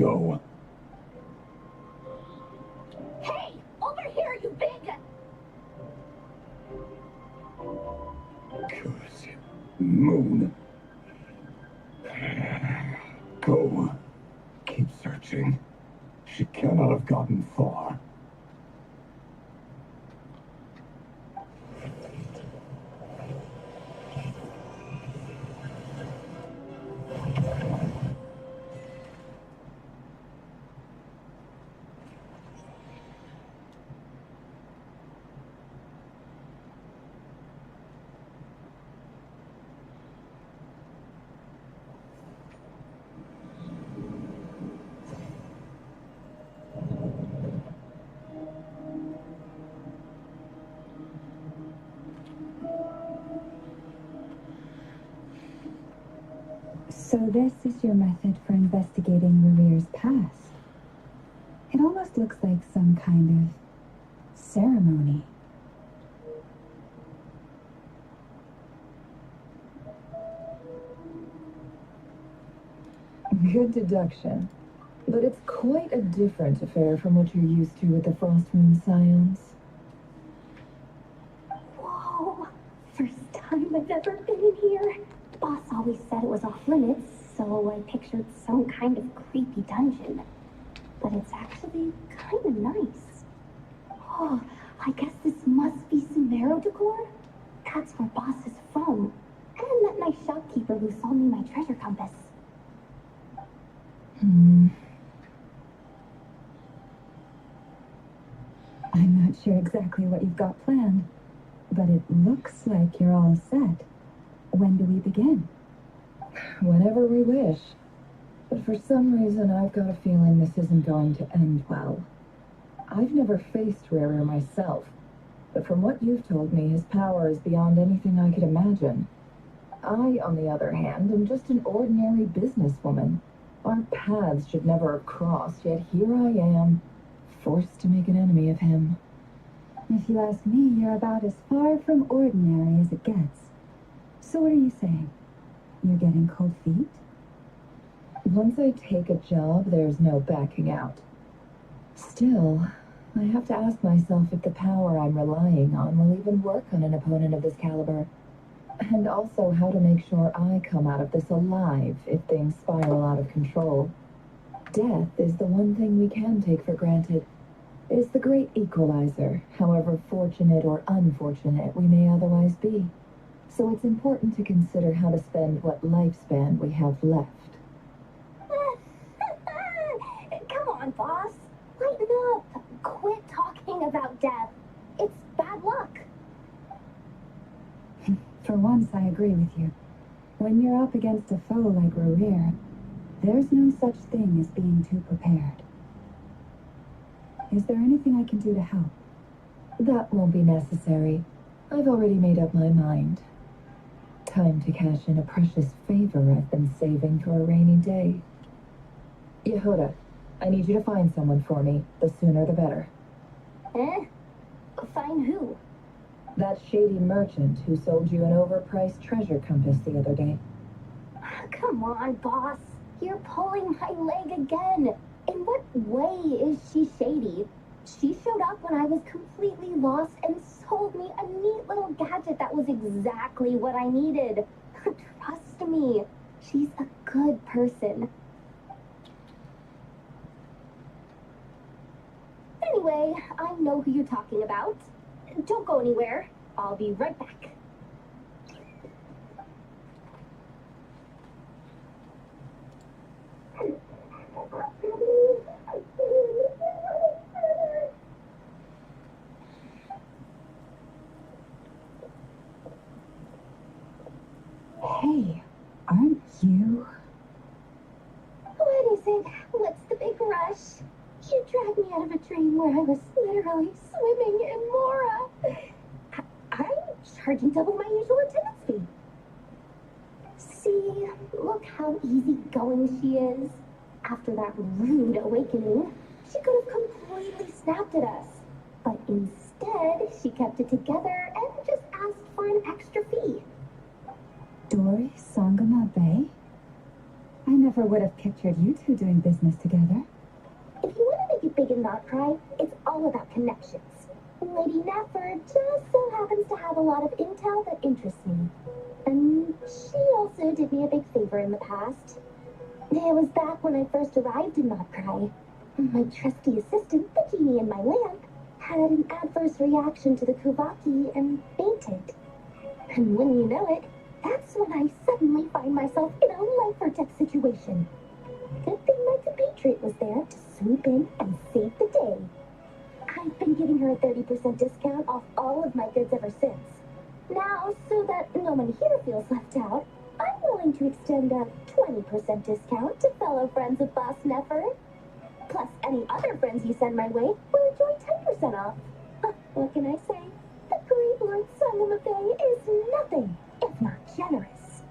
go. Hey, over here, you big... Good moon. Go. Keep searching. She cannot have gotten far. So this is your method for investigating Marier's past. It almost looks like some kind of ceremony. Good deduction. But it's quite a different affair from what you're used to with the Frost Moon Scions. Whoa, first time I've ever been in here. Boss always said it was off limits, so I pictured some kind of creepy dungeon. But it's actually kind of nice. Oh, I guess this must be Sumero decor? That's where Boss is from. And that nice shopkeeper who sold me my treasure compass. I'm not sure exactly what you've got planned, but it looks like you're all set. When do we begin? Whenever we wish. But for some reason, I've got a feeling this isn't going to end well. I've never faced Rarier myself, but from what you've told me, his power is beyond anything I could imagine. I, on the other hand, am just an ordinary businesswoman. Our paths should never have crossed, yet here I am, forced to make an enemy of him. If you ask me, you're about as far from ordinary as it gets. So what are you saying? You're getting cold feet? Once I take a job, there's no backing out. Still, I have to ask myself if the power I'm relying on will even work on an opponent of this caliber. And also how to make sure I come out of this alive if things spiral out of control. Death is the one thing we can take for granted. It's the great equalizer, however fortunate or unfortunate we may otherwise be. So it's important to consider how to spend what lifespan we have left. Come on, boss. Lighten up. Quit talking about death. It's bad luck. For once, I agree with you. When you're up against a foe like Rarier, there's no such thing as being too prepared. Is there anything I can do to help? That won't be necessary. I've already made up my mind. Time to cash in a precious favor I've been saving for a rainy day. Yehuda, I need you to find someone for me. The sooner the better. Eh? Find who? That shady merchant who sold you an overpriced treasure compass the other day. Come on, boss. You're pulling my leg again. In what way is she shady? She showed up when I was completely lost and sold me a neat little gadget that was exactly what I needed. Trust me, she's a good person. Anyway, I know who you're talking about. Don't go anywhere. I'll be right back. Hey, aren't you? What is it? What's the big rush? You dragged me out of a dream where I was literally swimming in Mora. I'm charging double my usual attendance fee. See, look how easygoing she is. After that rude awakening, she could have completely snapped at us. But instead, she kept it together and just asked for an extra fee. Dori Sangama Bay? I never would have pictured you two doing business together. If you want to make it big and not cry, it's all about connections. Lady Nefer just so happens to have a lot of intel that interests me. And she also did me a big favor in the past. It was back when I first arrived in Notcry. My trusty assistant, the genie in my lamp, had an adverse reaction to the Kuvaki and fainted. And when you know it, that's when I suddenly find myself in a life-or-death situation. Good thing my compatriot was there to swoop in and save the day. I've been giving her a 30% discount off all of my goods ever since. Now, so that no one here feels left out, I'm willing to extend a 20% discount to fellow friends of Boss Nefer. Plus, any other friends you send my way will enjoy 10% off. What can I say? The great Lord Sangamafei is nothing if not generous.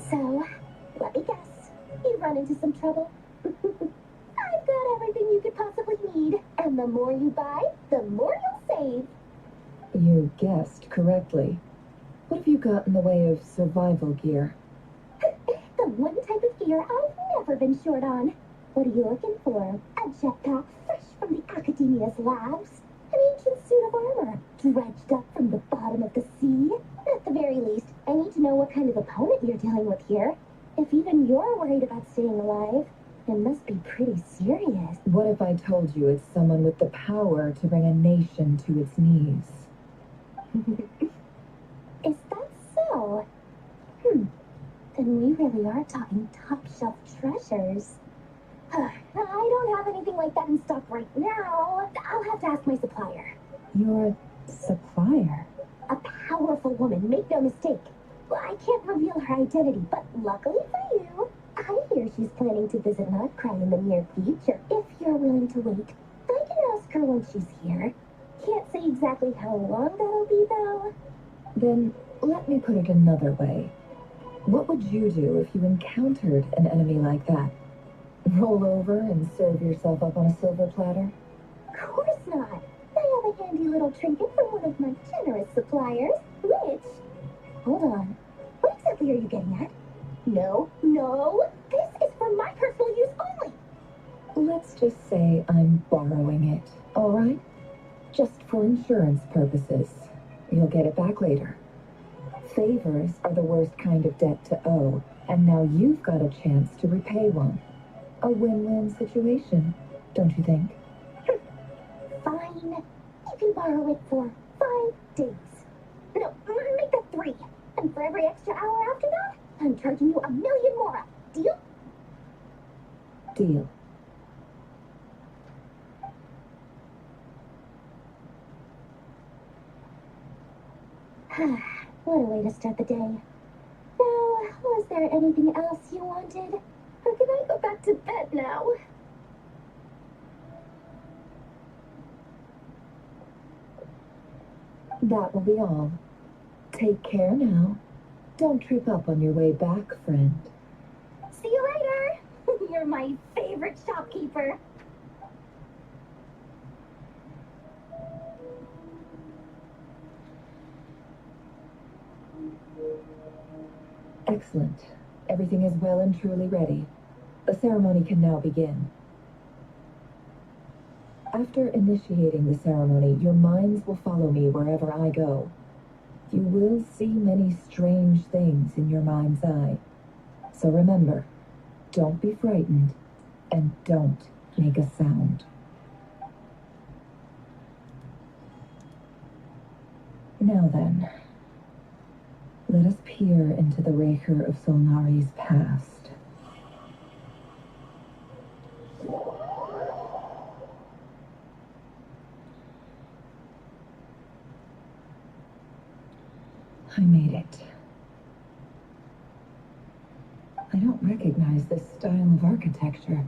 So, let me guess. You run into some trouble? I've got everything you could possibly need, and the more you buy, the more you'll save. You guessed correctly. What have you got in the way of survival gear? The one type of gear I've never been short on. What are you looking for? A jetpack fresh from the Academia's labs? An ancient suit of armor, dredged up from the bottom of the sea? At the very least, I need to know what kind of opponent you're dealing with here. If even you're worried about staying alive, it must be pretty serious. What if I told you it's someone with the power to bring a nation to its knees? Is that so? Then we really are talking top-shelf treasures. I don't have anything like that in stock right now. I'll have to ask my supplier. Your supplier? A powerful woman, make no mistake. I can't reveal her identity, but luckily for you, I hear she's planning to visit Notcry in the near future. If you're willing to wait, I can ask her when she's here. Can't say exactly how long that'll be, though. Then let me put it another way. What would you do if you encountered an enemy like that? Roll over and serve yourself up on a silver platter? Of course not. I have a handy little trinket from one of my generous suppliers, which... Hold on. What exactly are you getting at? No. This is for my personal use only. Let's just say I'm borrowing it, all right? Just for insurance purposes. You'll get it back later. Favors are the worst kind of debt to owe, and now you've got a chance to repay one. A win-win situation, don't you think? Fine. You can borrow it for 5 days. No, make that 3. And for every extra hour after that, I'm charging you 1 million more. Deal? Deal. What a way to start the day. Now, was there anything else you wanted? Or can I go back to bed now? That will be all. Take care now. Don't trip up on your way back, friend. See you later. You're my favorite shopkeeper. Excellent. Everything is well and truly ready. The ceremony can now begin. After initiating the ceremony, your minds will follow me wherever I go. You will see many strange things in your mind's eye. So remember, don't be frightened and don't make a sound. Now then, let us peer into the Raker of Solnari's past. I made it. I don't recognize this style of architecture.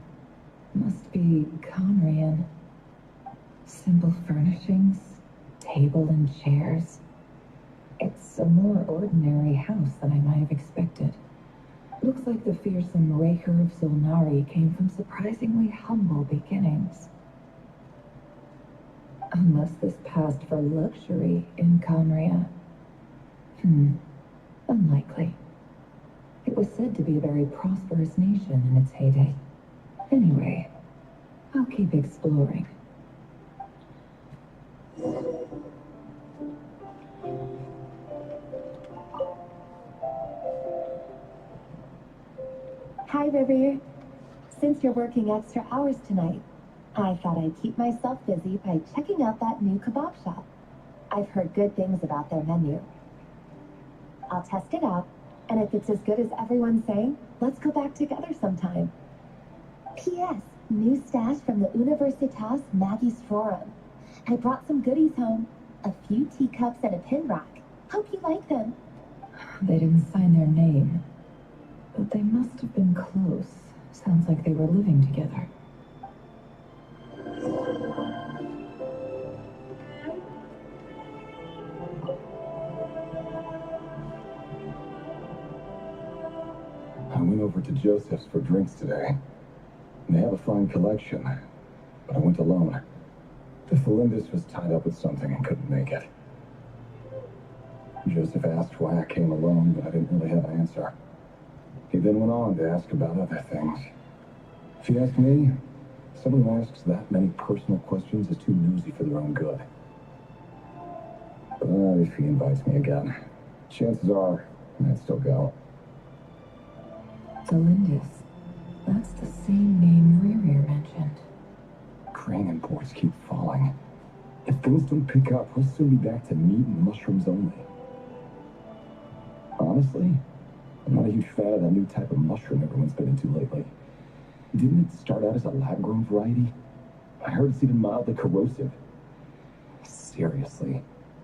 Must be Conrian. Simple furnishings, table and chairs. It's a more ordinary house than I might have expected. Looks like the fearsome Raker of Solnari came from surprisingly humble beginnings. Unless this passed for luxury in Conria. Unlikely. It was said to be a very prosperous nation in its heyday. Anyway, I'll keep exploring. Hi, River. Since you're working extra hours tonight, I thought I'd keep myself busy by checking out that new kebab shop. I've heard good things about their menu. I'll test it out, and if it's as good as everyone's saying, let's go back together sometime. P.S. New stash from the Universitas Magistrorum. I brought some goodies home. A few teacups and a pin rack. Hope you like them. They didn't sign their name, but they must have been close. Sounds like they were living together. I went over to Joseph's for drinks today. They have a fine collection, but I went alone. The Thalindus was tied up with something and couldn't make it. Joseph asked why I came alone, but I didn't really have an answer. He then went on to ask about other things. If you ask me, someone who asks that many personal questions is too nosy for their own good. But if he invites me again, chances are I'd still go. Delindus. That's the same name Rerir mentioned. Crane imports keep falling. If things don't pick up, we'll soon be back to meat and mushrooms only. Honestly, I'm not a huge fan of that new type of mushroom everyone's been into lately. Didn't it start out as a lab-grown variety? I heard it's even mildly corrosive. Seriously,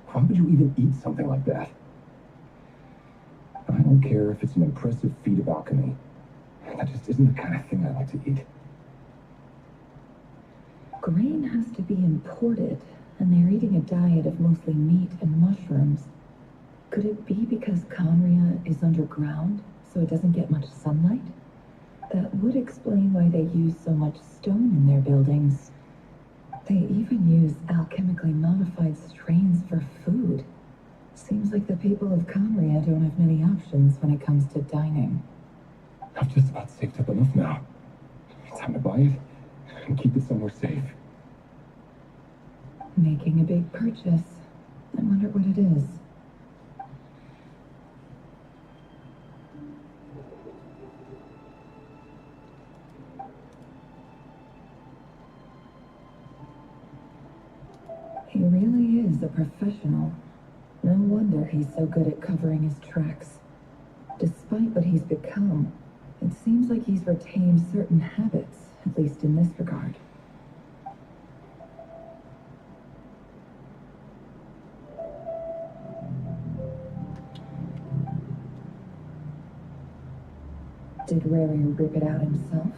why would you even eat something like that? I don't care if it's an impressive feat of alchemy. That just isn't the kind of thing I like to eat. Grain has to be imported, and they're eating a diet of mostly meat and mushrooms. Could it be because Conria is underground, so it doesn't get much sunlight? That would explain why they use so much stone in their buildings. They even use alchemically modified strains for food. Seems like the people of Conria don't have many options when it comes to dining. I've just about saved up enough now. Time to buy it and keep it somewhere safe. Making a big purchase. I wonder what it is. He really is a professional. No wonder he's so good at covering his tracks. Despite what he's become, it seems like he's retained certain habits, at least in this regard. Did Rerir rip it out himself?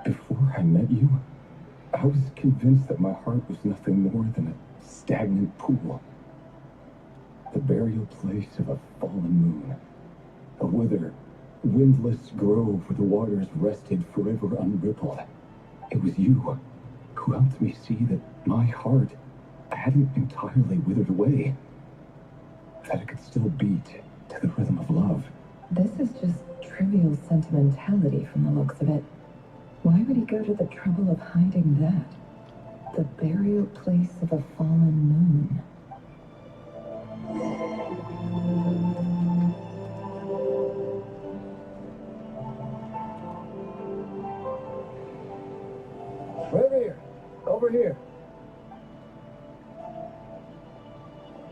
Before I met you, I was convinced that my heart was nothing more than a stagnant pool. The burial place of a fallen moon. A withered, windless grove where the waters rested forever unrippled. It was you who helped me see that my heart hadn't entirely withered away. That it could still beat to the rhythm of love. This is just trivial sentimentality from the looks of it. Why would he go to the trouble of hiding that? The burial place of a fallen moon. Over here. Over here.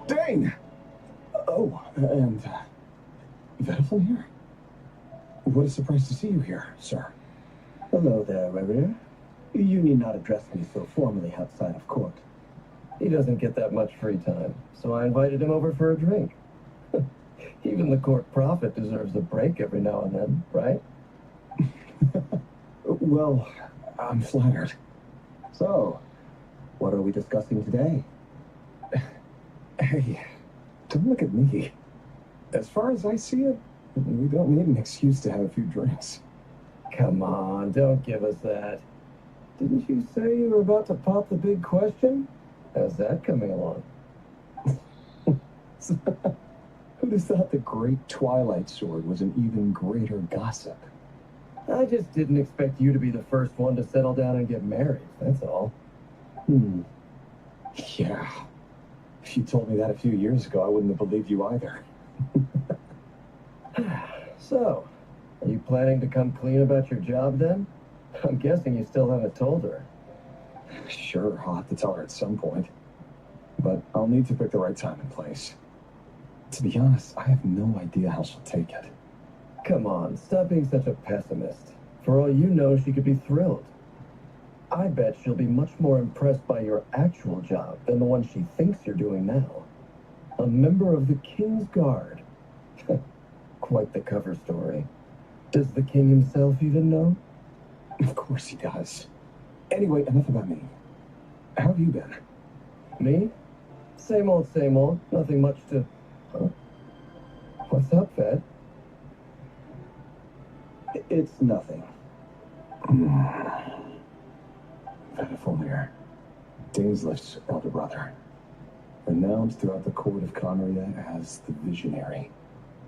Dane! Oh, and Vetiful here? What a surprise to see you here, sir. Hello there, Reverie. You need not address me so formally outside of court. He doesn't get that much free time, so I invited him over for a drink. Even the court prophet deserves a break every now and then, right? Well, I'm flattered. So, what are we discussing today? Hey, don't look at me. As far as I see it, we don't need an excuse to have a few drinks. Come on, don't give us that. Didn't you say you were about to pop the big question? How's that coming along? Who'd have thought the great Twilight Sword was an even greater gossip? I just didn't expect you to be the first one to settle down and get married, that's all. Yeah. If you told me that a few years ago, I wouldn't have believed you either. So, are you planning to come clean about your job then? I'm guessing you still haven't told her. Sure, I'll have to tell her at some point. But I'll need to pick the right time and place. To be honest, I have no idea how she'll take it. Come on, stop being such a pessimist. For all you know, she could be thrilled. I bet she'll be much more impressed by your actual job than the one she thinks you're doing now. A member of the King's Guard. Quite the cover story. Does the king himself even know? Of course he does. Anyway, enough about me. How have you been? Me? Same old, same old. Nothing much to... Huh? What's up, Fed? It's nothing. Venifolier, Dainslift's elder brother. Renowned throughout the court of Conria as the Visionary.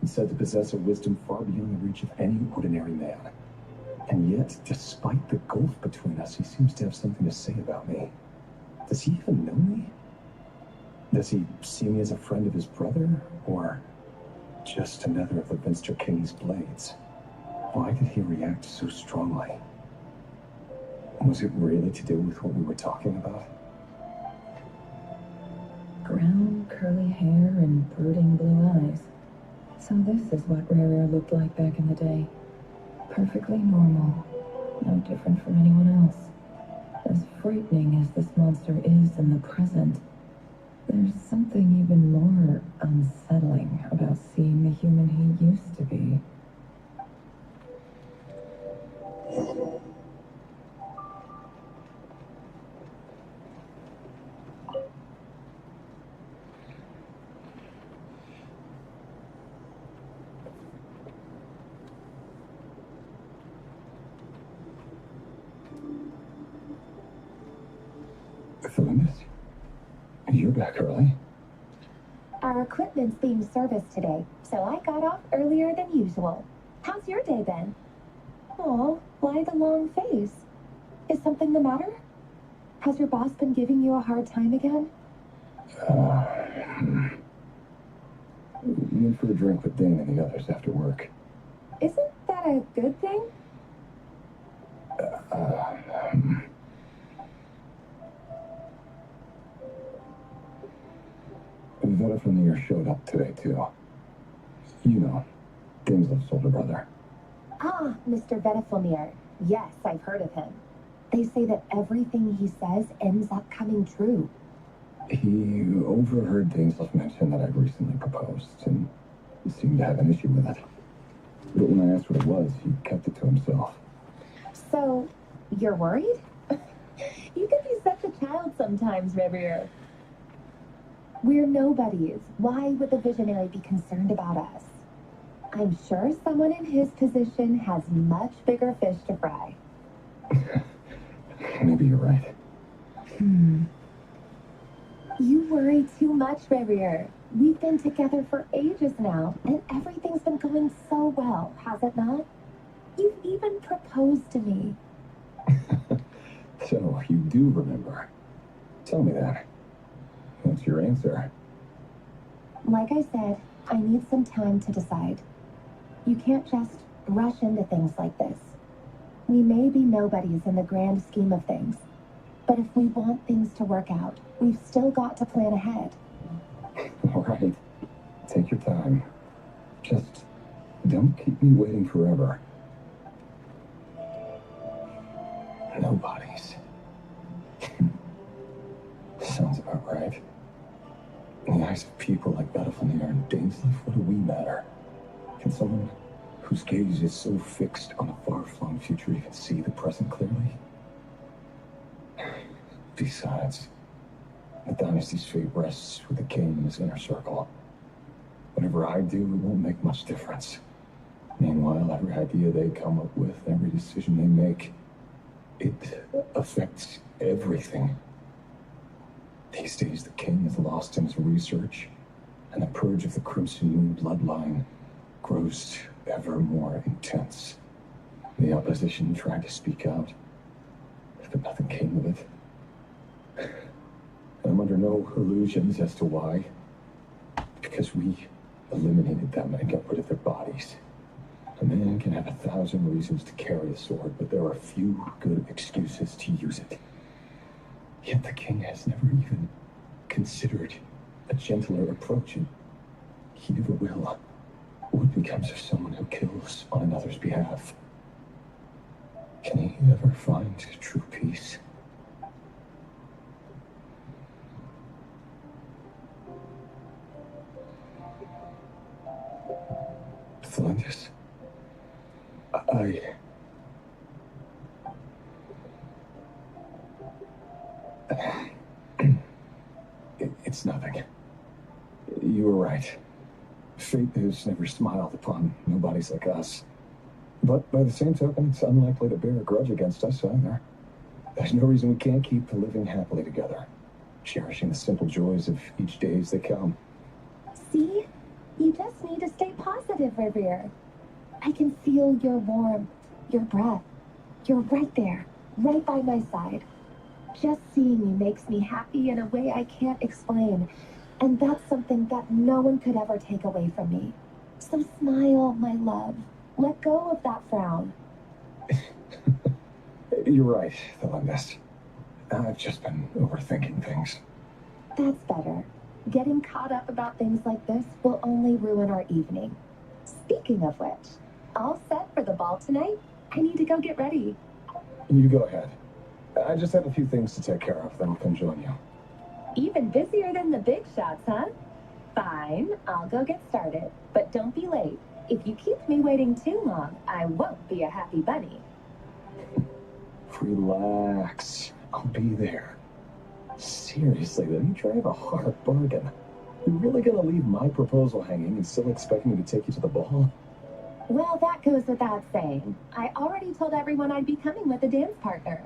And said to possess a wisdom far beyond the reach of any ordinary man. And yet, despite the gulf between us, he seems to have something to say about me. Does he even know me? Does he see me as a friend of his brother? Or just another of the Minster King's blades? Why did he react so strongly? Was it really to do with what we were talking about? Brown, curly hair and brooding blue eyes. So this is what Rare looked like back in the day. Perfectly normal. No different from anyone else. As frightening as this monster is in the present, there's something even more unsettling about seeing the human he used to be. Philinus? You're back early. Our equipment's being serviced today, so I got off earlier than usual. How's your day been? Oh, why the long face? Is something the matter? Has your boss been giving you a hard time again? Went for a drink with Dane and the others after work. Isn't that a good thing? Venifolier showed up today, too. You know, Dainslift's older brother. Ah, Mr. Venifolier. Yes, I've heard of him. They say that everything he says ends up coming true. He overheard Dainslift mention that I'd recently proposed, and he seemed to have an issue with it. But when I asked what it was, he kept it to himself. So, you're worried? You can be such a child sometimes, Reverie. We're nobodies. Why would the Visionary be concerned about us? I'm sure someone in his position has much bigger fish to fry. Maybe you're right. You worry too much, Reverie. We've been together for ages now, and everything's been going so well, has it not? You've even proposed to me. So, you do remember. Tell me that. What's your answer? Like I said, I need some time to decide. You can't just rush into things like this. We may be nobodies in the grand scheme of things, but if we want things to work out, we've still got to plan ahead. All right. Take your time. Just don't keep me waiting forever. Nobody's. Sounds about right. In the eyes of people like Battlefenir and Dainsleif, what do we matter? Can someone whose gaze is so fixed on a far-flung future even see the present clearly? Besides, the dynasty's fate rests with the king and his inner circle. Whatever I do, it won't make much difference. Meanwhile, every idea they come up with, every decision they make, it affects everything. These days, the king is lost in his research, and the purge of the Crimson Moon bloodline grows ever more intense. The opposition tried to speak out, but nothing came of it. And I'm under no illusions as to why. Because we eliminated them and got rid of their bodies. A man can have 1,000 reasons to carry a sword, but there are few good excuses to use it. Yet the king has never even considered a gentler approach, and he never will. What becomes of someone who kills on another's behalf? Can he ever find true peace? Thelindis, it's nothing. You were right. Fate has never smiled upon nobodies like us. But by the same token, it's unlikely to bear a grudge against us either. There's no reason we can't keep living happily together, cherishing the simple joys of each day as they come. See? You just need to stay positive, Revere. I can feel your warmth, your breath. You're right there, right by my side. Just seeing you makes me happy in a way I can't explain. And that's something that no one could ever take away from me. So smile, my love. Let go of that frown. You're right, Thelindis. I've just been overthinking things. That's better. Getting caught up about things like this will only ruin our evening. Speaking of which, all set for the ball tonight? I need to go get ready. You go ahead. I just have a few things to take care of, then I'll come join you. Even busier than the big shots, huh? Fine, I'll go get started. But don't be late. If you keep me waiting too long, I won't be a happy bunny. Relax. I'll be there. Seriously, though, you drive a hard bargain. You're really gonna leave my proposal hanging and still expect me to take you to the ball? Well, that goes without saying. I already told everyone I'd be coming with a dance partner.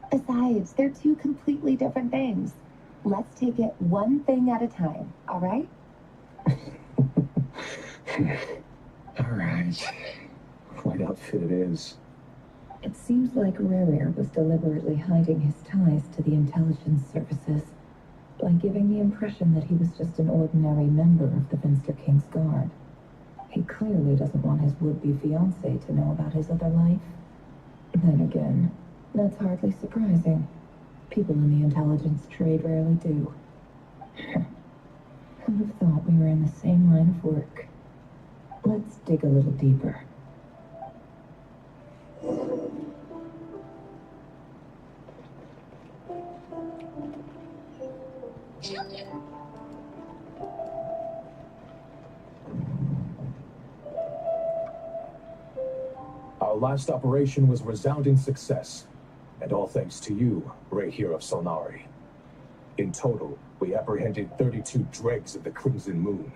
Besides, they're two completely different things. Let's take it one thing at a time, all right? All right. White outfit it is. It seems like Rarier was deliberately hiding his ties to the intelligence services by giving the impression that he was just an ordinary member of the Finster King's Guard. He clearly doesn't want his would-be fiancée to know about his other life. Then again, that's hardly surprising. People in the intelligence trade rarely do. Who'd have thought we were in the same line of work? Let's dig a little deeper. Our last operation was a resounding success, and all thanks to you, Rahier of Solnari. In total, we apprehended 32 dregs of the Crimson Moon,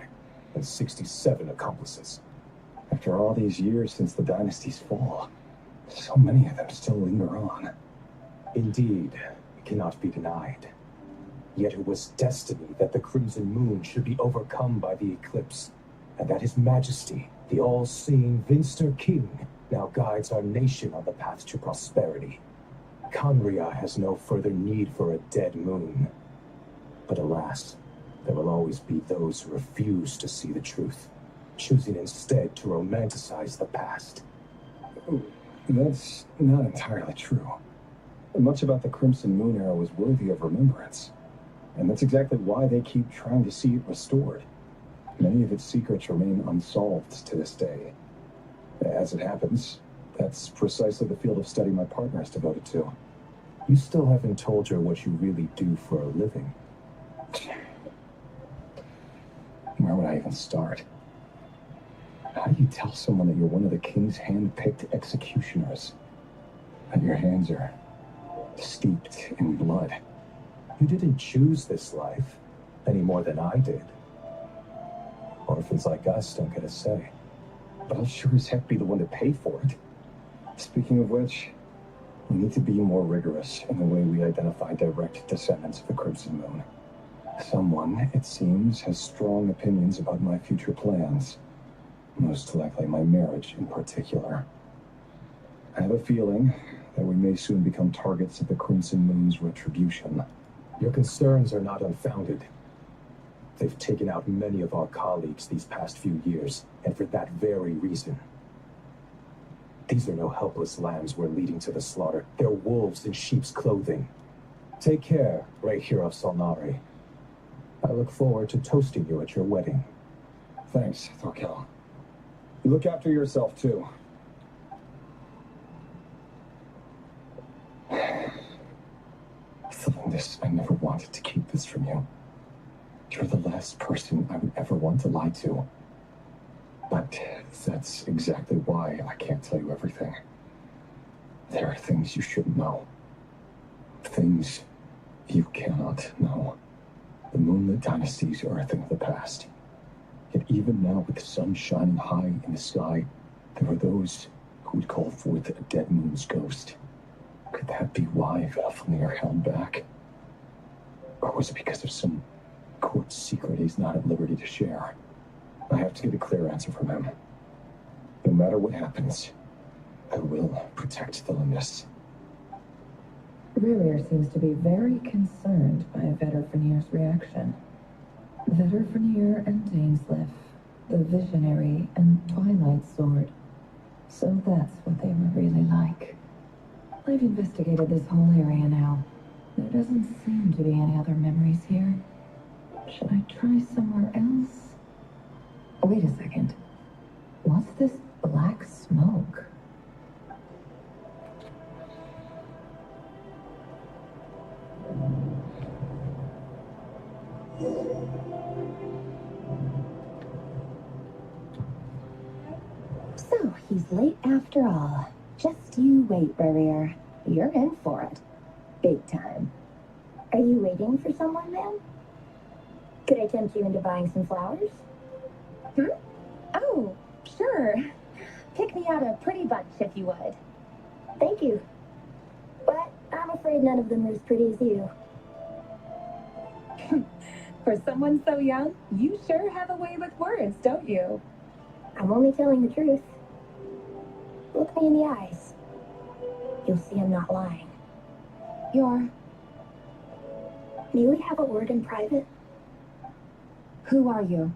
and 67 accomplices. After all these years since the dynasty's fall, so many of them still linger on. Indeed, it cannot be denied. Yet it was destiny that the Crimson Moon should be overcome by the eclipse, and that His Majesty, the all-seeing Finster King, now guides our nation on the path to prosperity. Conria has no further need for a dead moon. But alas, there will always be those who refuse to see the truth, choosing instead to romanticize the past. That's not entirely true. Much about the Crimson Moon era was worthy of remembrance. And that's exactly why they keep trying to see it restored. Many of its secrets remain unsolved to this day. As it happens, that's precisely the field of study my partner is devoted to. You still haven't told her what you really do for a living. Where would I even start? How do you tell someone that you're one of the king's hand-picked executioners? That your hands are steeped in blood? You didn't choose this life any more than I did. Orphans like us don't get a say. But I'll sure as heck be the one to pay for it. Speaking of which, we need to be more rigorous in the way we identify direct descendants of the Crimson Moon. Someone, it seems, has strong opinions about my future plans. Most likely my marriage in particular. I have a feeling that we may soon become targets of the Crimson Moon's retribution. Your concerns are not unfounded. They've taken out many of our colleagues these past few years, and for that very reason. These are no helpless lambs we're leading to the slaughter. They're wolves in sheep's clothing. Take care, right here of Solnari. I look forward to toasting you at your wedding. Thanks, Thorkel. You look after yourself, too. This, I never wanted to keep this from you. You're the last person I would ever want to lie to. But that's exactly why I can't tell you everything. There are things you shouldn't know. Things you cannot know. The Moonlit dynasties are a thing of the past. Yet even now, with the sun shining high in the sky, there are those who would call forth a dead moon's ghost. Could that be why Valfnir held back? Or was it because of some court secret he's not at liberty to share? I have to get a clear answer from him. No matter what happens, I will protect the Lindis. Ririer seems to be very concerned by Vedderfenir's reaction. Vedderfenir and Dainsleif, the Visionary and Twilight Sword. So that's what they were really like. I've investigated this whole area now. There doesn't seem to be any other memories here. Should I try somewhere else? Wait a second. What's this black smoke? So, he's late after all. Just you wait, Ririer. You're in for it. Big time. Are you waiting for someone, ma'am? Could I tempt you into buying some flowers? Oh, sure. Pick me out a pretty bunch if you would. Thank you. But I'm afraid none of them are as pretty as you. For someone so young, you sure have a way with words, don't you? I'm only telling the truth. Look me in the eyes. You'll see I'm not lying. May we have a word in private? Who are you?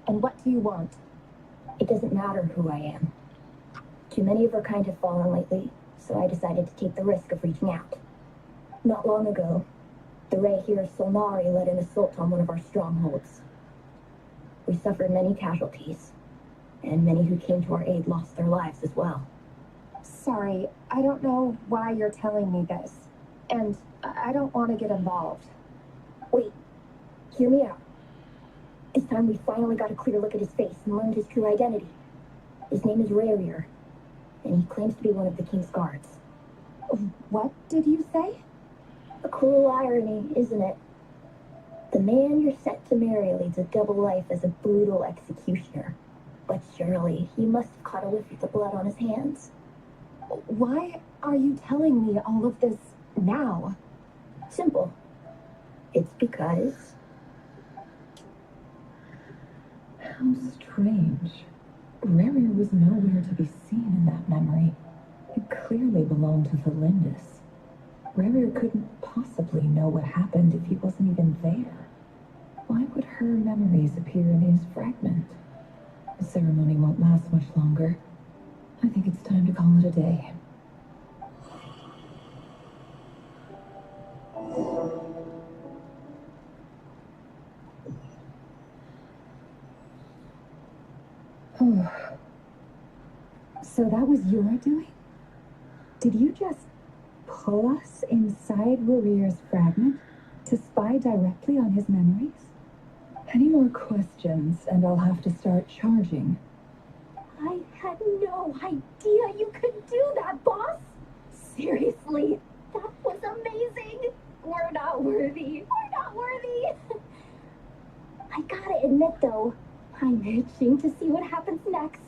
And what do you want? It doesn't matter who I am. Too many of our kind have fallen lately, so I decided to take the risk of reaching out. Not long ago, the Rehir Solnari led an assault on one of our strongholds. We suffered many casualties, and many who came to our aid lost their lives as well. Sorry, I don't know why you're telling me this. And I don't want to get involved. Wait, hear me out. This time we finally got a clear look at his face and learned his true identity. His name is Rarier, and he claims to be one of the king's guards. What did you say? A cruel irony, isn't it? The man you're set to marry leads a double life as a brutal executioner. But surely he must have caught a whiff of the blood on his hands. Why are you telling me all of this now? Simple. It's because... How strange. Rarier was nowhere to be seen in that memory. It clearly belonged to the Lindis. Rarier couldn't possibly know what happened if he wasn't even there. Why would her memories appear in his fragment? The ceremony won't last much longer. I think it's time to call it a day. So that was your doing? Did you just pull us inside Warrior's fragment to spy directly on his memories? Any more questions, and I'll have to start charging. I had no idea you could do that, boss. Seriously, that was amazing. We're not worthy. We're not worthy. I gotta admit, though, I'm itching to see what happens next.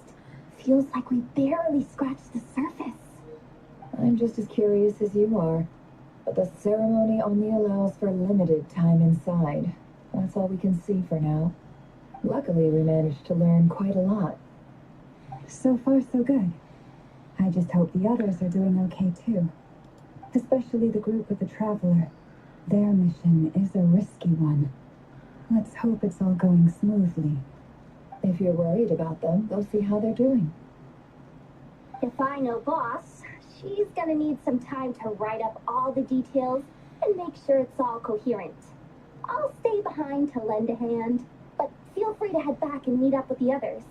Feels like we barely scratched the surface. I'm just as curious as you are. But the ceremony only allows for limited time inside. That's all we can see for now. Luckily, we managed to learn quite a lot. So far, so good. I just hope the others are doing okay, too. Especially the group with the Traveler. Their mission is a risky one. Let's hope it's all going smoothly. If you're worried about them, go see how they're doing. If I know boss, she's gonna need some time to write up all the details and make sure it's all coherent. I'll stay behind to lend a hand, but feel free to head back and meet up with the others.